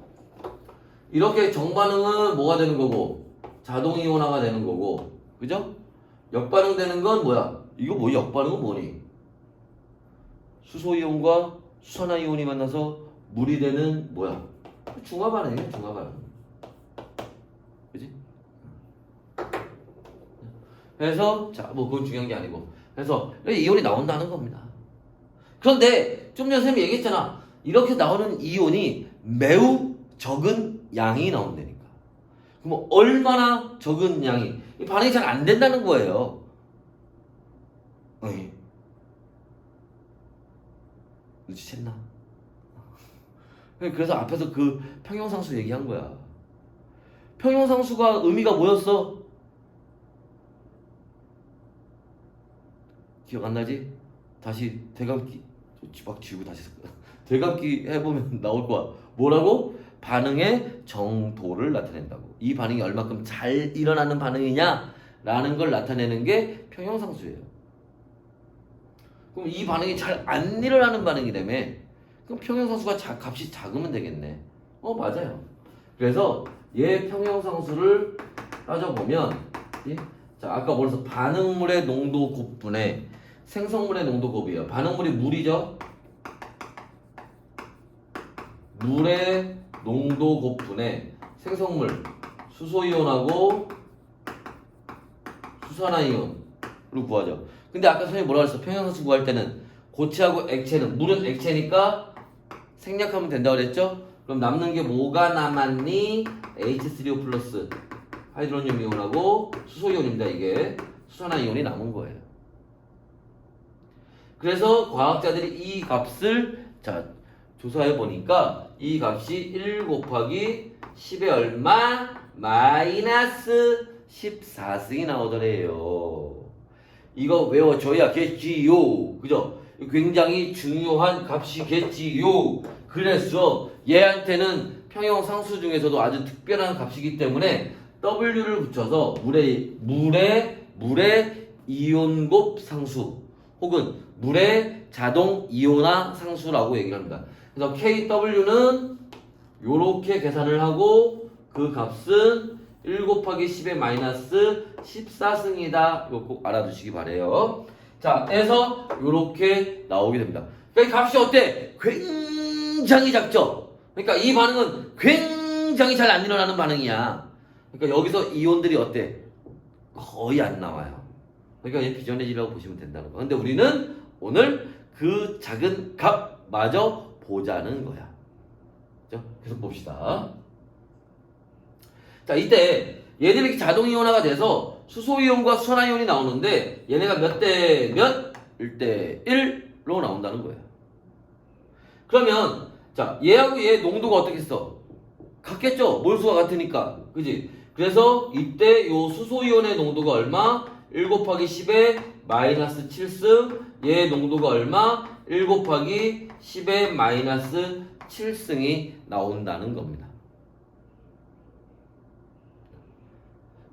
이렇게 정반응은 뭐가 되는 거고 자동 이온화가 되는 거고, 그죠? 역반응 되는 건 뭐야? 이거 뭐 역반응은 뭐니? 수소 이온과 수산화 이온이 만나서 물이 되는 뭐야? 중화 반응이야, 중화 반응. 그지? 그래서 자, 뭐 그건 중요한 게 아니고, 그래서 이온이 나온다는 겁니다. 그런데 좀 전에 선생님이 얘기했잖아. 이렇게 나오는 이온이 매우 적은 양이 나온다니까. 그럼 얼마나 적은 양이? 이 반응이 잘 안 된다는 거예요. 어이. 눈치챘나? 그래서 앞에서 그 평형상수 얘기한 거야. 평형상수가 의미가 뭐였어? 기억 안 나지? 다시 대감기 막 지우고 다시 대감기 해보면 나올 거야. 뭐라고? 반응의 정도를 나타낸다고. 이 반응이 얼마큼 잘 일어나는 반응이냐라는 걸 나타내는 게 평형상수예요. 그럼 이 반응이 잘 안 일어나는 반응이라며. 그럼 평형상수가 값이 작으면 되겠네. 맞아요. 그래서 얘 평형상수를 따져보면, 예? 자, 아까 뭐래서 반응물의 농도 곱분의 생성물의 농도 곱이에요. 반응물이 물이죠. 물의 농도 곱분의 생성물 수소이온하고 수산화이온으로 구하죠. 근데 아까 선생님이 뭐라 그랬어? 평형상수 구할 때는 고체하고 액체는, 물은 액체니까 생략하면 된다고 그랬죠? 그럼 남는 게 뭐가 남았니? H3O 플러스 하이드로늄 이온하고 수소이온입니다. 이게 수산화이온이 남은 거예요. 그래서 과학자들이 이 값을 자 조사해 보니까 이 값이 1 곱하기 10의 얼마? 마이너스 14승이 나오더래요. 이거 외워줘야겠지요. 그죠? 굉장히 중요한 값이겠지요. 그래서 얘한테는 평형상수 중에서도 아주 특별한 값이기 때문에 W를 붙여서 물의 이온곱 상수 혹은 물의 자동 이온화 상수라고 얘기를 합니다. 그래서 KW는 요렇게 계산을 하고 그 값은 1 곱하기 10의 마이너스 14승이다. 이거 꼭 알아두시기 바래요. 자, 해서 요렇게 나오게 됩니다. 그러니까 이 값이 어때? 굉장히 작죠? 그러니까 이 반응은 굉장히 잘 안 일어나는 반응이야. 그러니까 여기서 이온들이 어때? 거의 안 나와요. 그러니까 얘 비전해지라고 보시면 된다는 거야. 근데 우리는 오늘 그 작은 값마저 보자는 거야. 그죠? 계속 봅시다. 자, 이때 얘들이 이렇게 자동 이온화가 돼서 수소 이온과 수산화 이온이 나오는데 얘네가 몇 대 몇? 1대 1로 나온다는 거예요. 그러면 자, 얘하고 얘 농도가 어떻겠어? 같겠죠? 몰수가 같으니까. 그지? 그래서 이때 요 수소 이온의 농도가 얼마? 1 곱하기 10의 마이너스 7승. 얘 농도가 얼마? 1 곱하기 10의 마이너스 7승이 나온다는 겁니다.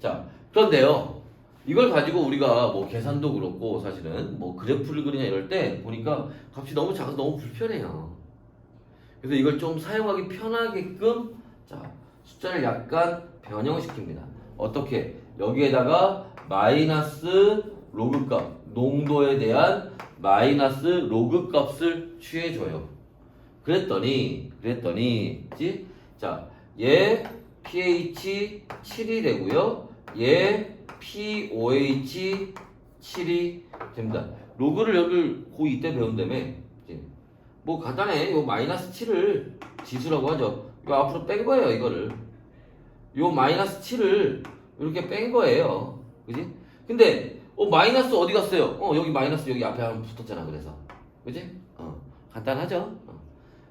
자, 그런데요, 이걸 가지고 우리가 뭐 계산도 그렇고 사실은 뭐 그래프를 그리냐 이럴 때 보니까 값이 너무 작아서 너무 불편해요. 그래서 이걸 좀 사용하기 편하게끔 자, 숫자를 약간 변형시킵니다. 어떻게? 여기에다가 마이너스 로그 값, 농도에 대한 마이너스 로그 값을 취해줘요. 그랬더니, 그지? 자, 얘 pH 7이 되고요. 얘 pOH 7이 됩니다. 로그를 여기 고2 때 배운다며. 뭐 간단해. 요 마이너스 7을 지수라고 하죠. 이거 앞으로 뺀 거예요, 이거를. 요 마이너스 7을 이렇게 뺀 거예요. 그지? 근데 마이너스 어디 갔어요? 여기 마이너스 여기 앞에 한번 붙었잖아. 그래서. 그지? 간단하죠?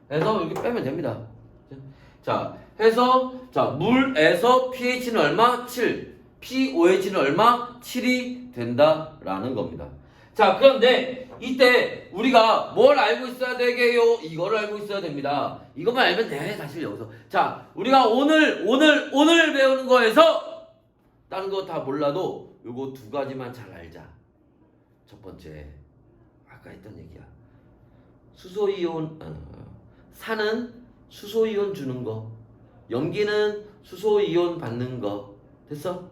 그래서 이렇게 빼면 됩니다. 자, 해서 자, 물에서 pH는 얼마? 7. pOH는 얼마? 7이 된다라는 겁니다. 자, 그런데 이때 우리가 뭘 알고 있어야 되게요? 이거를 알고 있어야 됩니다. 이것만 알면 돼, 사실 여기서. 자, 우리가 오늘 배우는 거에서 다른 거 다 몰라도 요거 두 가지만 잘 알자. 첫 번째, 아까 했던 얘기야. 수소이온, 산은 수소이온 주는 거, 염기는 수소이온 받는 거. 됐어?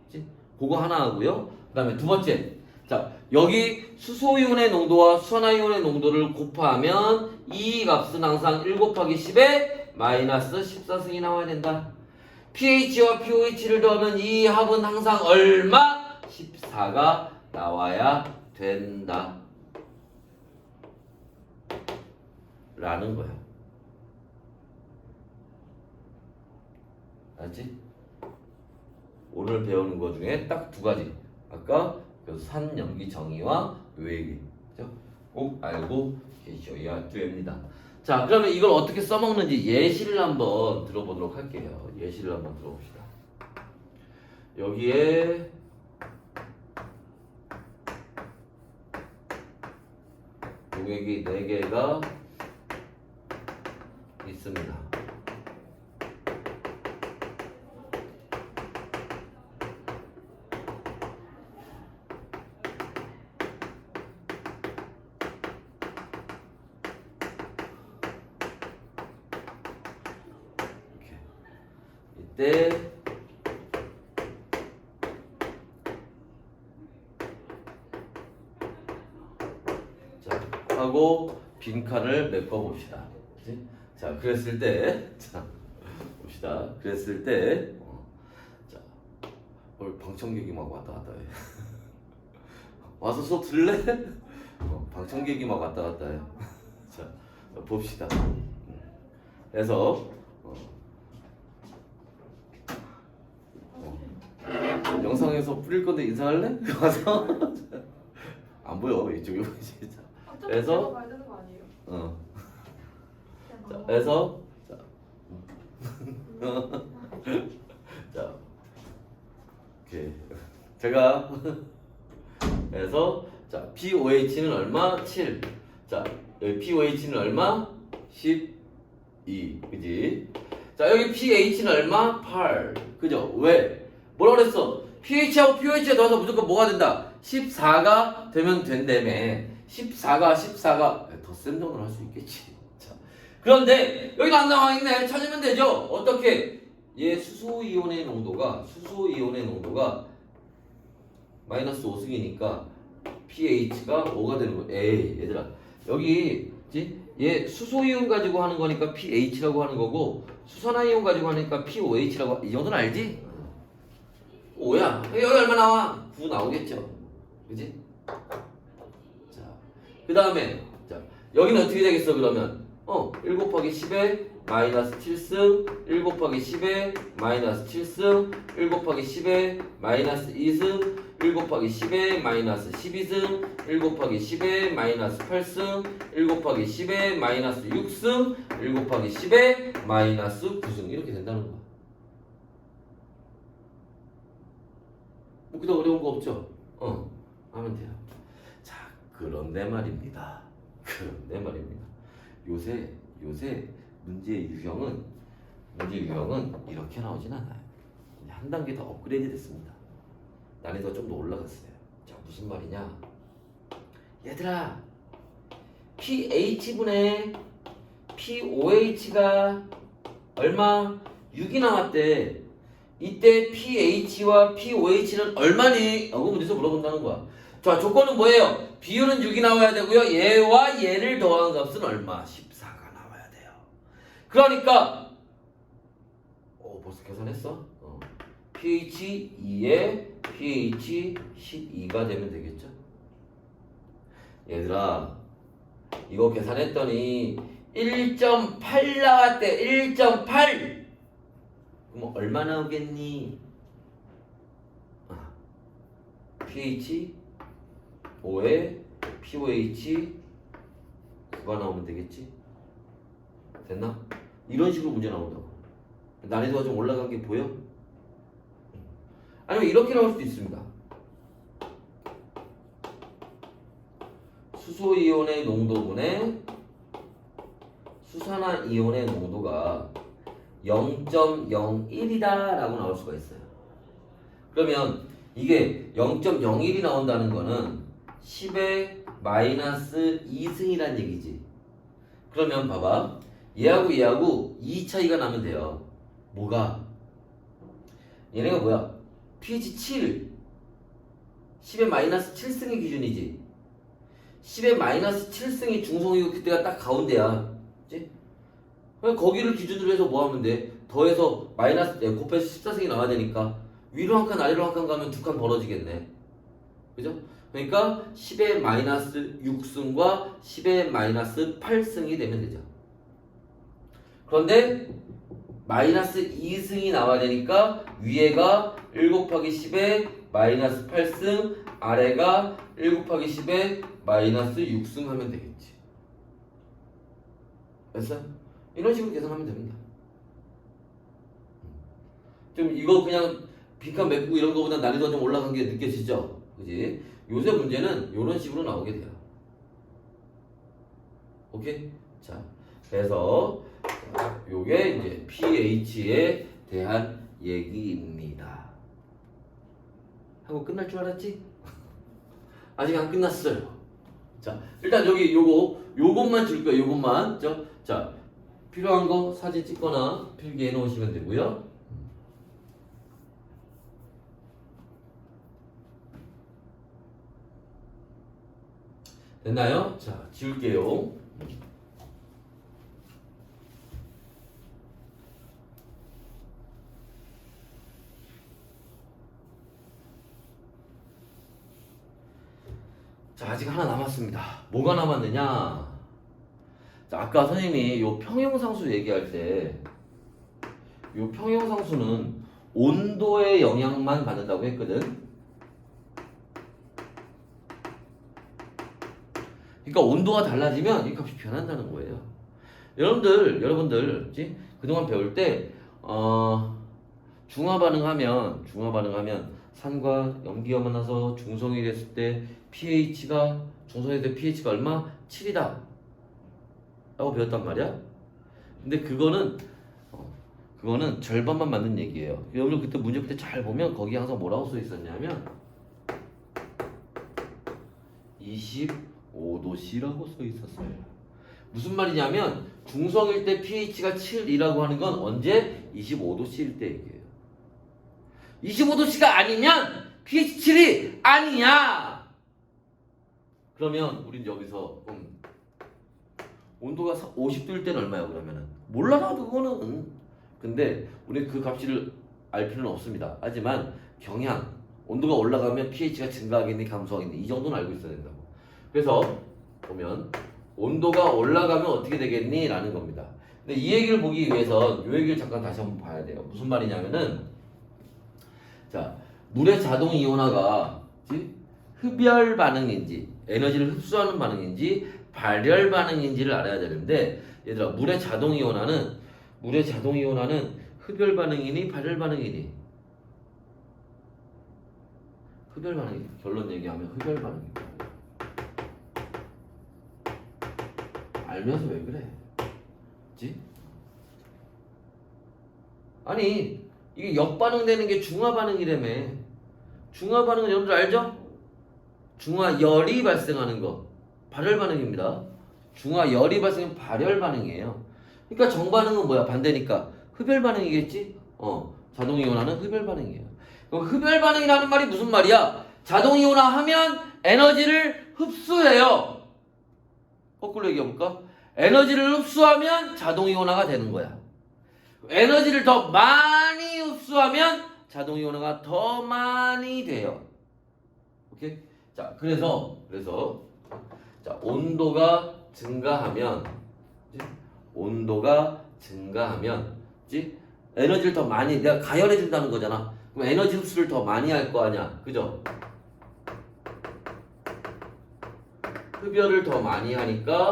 그치? 그거 하나 하고요. 그 다음에 두 번째. 자, 여기 수소이온의 농도와 수산화이온의 농도를 곱하면 이 값은 항상 1 곱하기 10에 마이너스 14승이 나와야 된다. pH와 pOH를 더하면 이 합은 항상 얼마? 14가 나와야 된다. 라는 거야. 알지? 오늘 배우는 것 중에 딱 두 가지. 아까 그 산염기 정의와 외기. 그죠? 꼭 알고 계셔야 됩니다. 자, 그러면 이걸 어떻게 써먹는지 예시를 한번 들어보도록 할게요. 예시를 한번 들어봅시다. 여기에 용액이 4개가 있습니다. 이때 자 하고 빈칸을 메꿔 봅시다. 그치? 자 그랬을 때 자 봅시다. 그랬을 때 자 오늘 방청객이 막 왔다 갔다 해. 와서 수업 들래? 방청객이 막 왔다 갔다 해. 자 봅시다. 그래서 영상에서 뿌릴 건데 인사할래? 가서 안 보여 이쪽에 보이지. 그래서 가야 되는 거 아니에요? 자, 그래서 자 오케이 제가 그래서 자 pOH는 얼마? 7. 자 여기 pOH는 얼마? 12. 그지? 자 여기 pH는 얼마? 8. 그죠? 왜? 뭐라 그랬어? pH하고 pOH에 넣어서 무조건 뭐가 된다? 14가 되면 된다며. 14가 덧셈 정도는 할 수 있겠지. 자, 그런데 여기도 안 나와 있네. 찾으면 되죠. 어떻게? 얘 수소이온의 농도가 마이너스 5승이니까 pH가 5가 되는 거야. 에이 얘들아 여기 그치? 얘 수소이온 가지고 하는 거니까 pH라고 하는 거고 수산화이온 가지고 하니까 pOH라고. 이 정도는 알지? 5야. 여기 얼마 나와? 9 나오겠죠. 그지? 자, 그 다음에 자 여기는 어떻게 되겠어 그러면? 1 곱하기 10에 마이너스 7승 1 곱하기 10에 마이너스 7승 1 곱하기 10에 마이너스 2승 1 곱하기 10에 마이너스 12승 1 곱하기 10에 마이너스 8승 1 곱하기 10에 마이너스 6승 1 곱하기 10에 마이너스 9승 이렇게 된다는 거야. 묻기도 어려운 거 없죠? 하면 돼요. 자, 그런데 말입니다. 요새 문제 유형은 이렇게 나오진 않아요. 한 단계 더 업그레이드 됐습니다. 난이도가 좀 더 올라갔어요. 자, 무슨 말이냐? 얘들아, pH분의 pOH가 얼마? 6이 나왔대. 이때 pH와 pOH는 얼마니? 라고 문제에서 물어본다는 거야. 자, 조건은 뭐예요? 비율은 6이 나와야 되고요. 얘와 얘를 더한 값은 얼마? 14가 나와야 돼요. 그러니까 벌써 계산했어? pH 2에 pH 12가 되면 되겠죠? 얘들아 이거 계산했더니 1.8 나왔대. 1.8. 그럼 얼마 나오겠니? pH 5에 pOH 9가 나오면 되겠지? 됐나? 이런 식으로 문제 나온다고. 난이도가 좀 올라간 게 보여? 아니면 이렇게 나올 수도 있습니다. 수소이온의 농도분의 수산화이온의 농도가 0.01이다 라고 나올 수가 있어요. 그러면 이게 0.01이 나온다는 거는 10의 마이너스 2승이란 얘기지. 그러면 봐봐. 얘하고 2 차이가 나면 돼요. 뭐가? 얘네가 뭐야? pH 7 10의 마이너스 7승이 기준이지. 10의 마이너스 7승이 중성이고 그때가 딱 가운데야. 그치? 그럼 거기를 기준으로 해서 뭐 하면 돼? 더해서 마이너스 곱해서 14승이 나와야 되니까 위로 한 칸 아래로 한 칸 가면 두 칸 벌어지겠네. 그죠? 그러니까 10의 마이너스 6승과 10의 마이너스 8승이 되면 되죠. 그런데 마이너스 2승이 나와야 되니까 위에가 1 곱하기 10의 마이너스 8승, 아래가 1 곱하기 10의 마이너스 6승 하면 되겠지. 됐어? 이런 식으로 계산하면 됩니다. 좀 이거 그냥 빈칸 메꾸고 이런 거보다 난이도가 좀 올라간 게 느껴지죠? 그지? 요새 문제는 이런 식으로 나오게 돼요. 오케이? 자, 그래서 요게 이제 pH에 대한 얘기입니다. 하고 끝날 줄 알았지? 아직 안 끝났어요. 자, 일단 여기 요것만 줄 거예요. 요것만. 자, 필요한 거 사진 찍거나 필기해 놓으시면 되고요. 됐나요? 자, 지울게요. 자, 아직 하나 남았습니다. 뭐가 남았느냐? 자, 아까 선생님이 요 평형상수 얘기할 때 요 평형상수는 온도의 영향만 받는다고 했거든. 그러니까 온도가 달라지면 이 값이 변한다는 거예요. 여러분들 그동안 배울 때 중화 반응하면 산과 염기가 만나서 중성이 됐을 때 중성이 될 때 pH가 얼마? 7이다 라고 배웠단 말이야. 근데 그거는 절반만 맞는 얘기예요. 여러분 그때 문제 풀 때 잘 보면 거기 항상 뭐라고 써 있었냐면 25도씨라고 써 있었어요. 무슨 말이냐면 중성일 때 pH가 7이라고 하는 건 언제? 25도씨일 때 얘기예요. 25도씨가 아니면 pH 7이 아니야. 그러면 우린 여기서 온도가 50도일 때는 얼마야 그러면은? 몰라 나도 그거는. 근데 우리 그 값을 알 필요는 없습니다. 하지만 경향 온도가 올라가면 pH가 증가하겠니 감소하겠니 이 정도는 알고 있어야 된다고. 그래서 보면 온도가 올라가면 어떻게 되겠니? 라는 겁니다. 근데 이 얘기를 보기 위해선 이 얘기를 잠깐 다시 한번 봐야 돼요. 무슨 말이냐면은 자, 물의 자동 이온화가 흡열 반응인지 에너지를 흡수하는 반응인지 발열 반응인지를 알아야 되는데 얘들아 물의 자동 이온화는 흡열 반응이니 발열 반응이니? 흡열 반응이 결론 얘기하면 흡열 반응입니다. 알면서 왜 그래? 그치? 아니 이게 역반응되는 게 중화반응이라며. 중화반응은 여러분들 알죠? 중화열이 발생하는 거 발열반응입니다. 중화열이 발생하면 발열반응이에요. 그러니까 정반응은 뭐야? 반대니까 흡열반응이겠지? 자동이온화는 흡열반응이에요. 그럼 흡열반응이라는 말이 무슨 말이야? 자동이온화 하면 에너지를 흡수해요. 거꾸로 얘기해볼까? 에너지를 흡수하면 자동이온화가 되는 거야. 에너지를 더 많이 흡수하면 자동이온화가 더 많이 돼요. 오케이? 자, 그래서 자, 온도가 증가하면 에너지를 더 많이 내가 가열해 준다는 거잖아. 그럼 에너지 흡수를 더 많이 할 거 아니야. 그죠? 흡열을 더 많이 하니까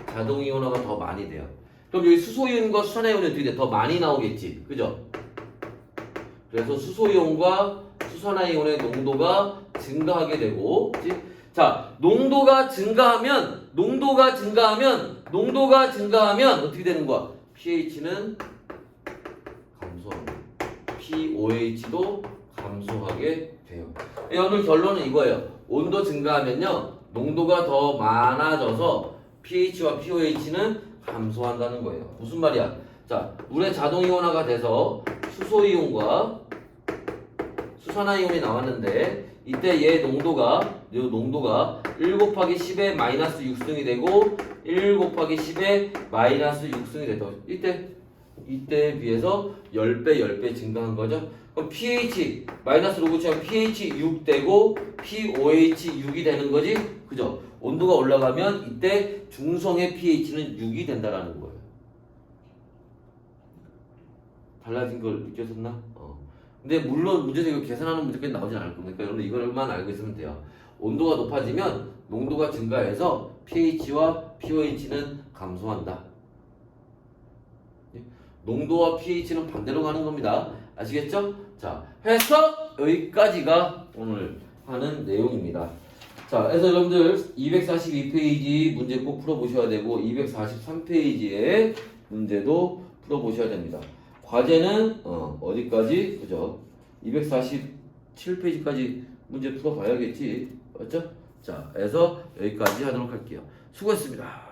자동이온화가 더 많이 돼요. 그럼 여기 수소이온과 수산화이온이 어떻게 돼? 더 많이 나오겠지. 그죠? 그래서 수소이온과 수산화이온의 농도가 증가하게 되고, 그치? 자, 농도가 증가하면 어떻게 되는 거야? pH는 감소합니다. pOH도 감소하게 돼요. 오늘 결론은 이거예요. 온도 증가하면요 농도가 더 많아져서 pH와 pOH는 감소한다는 거예요. 무슨 말이야? 자, 물의 자동 이온화가 돼서 수소 이온과 수산화 이온이 나왔는데 이때 얘 농도가 1 곱하기 10의 마이너스 6승이 되고 1 곱하기 10의 마이너스 6승이 됐다. 이때에 비해서 10배 증가한 거죠. 그럼 pH 마이너스 로그 치면 pH 6 되고 pOH 6이 되는 거지, 그죠? 온도가 올라가면 이때 중성의 pH는 6이 된다라는 거예요. 달라진 걸 느꼈었나? 근데 물론 문제에서 이거 계산하는 문제까지 나오진 않을 겁니다. 그러니까 여러분 이걸만 알고 있으면 돼요. 온도가 높아지면 농도가 증가해서 pH와 pOH는 감소한다. 농도와 pH는 반대로 가는 겁니다. 아시겠죠? 자, 해서 여기까지가 오늘 하는 내용입니다. 자, 그래서 여러분들 242페이지 문제 꼭 풀어보셔야 되고 243페이지의 문제도 풀어보셔야 됩니다. 과제는 어디까지? 그죠? 247페이지까지 문제 풀어봐야겠지. 맞죠? 자, 그래서 여기까지 하도록 할게요. 수고했습니다.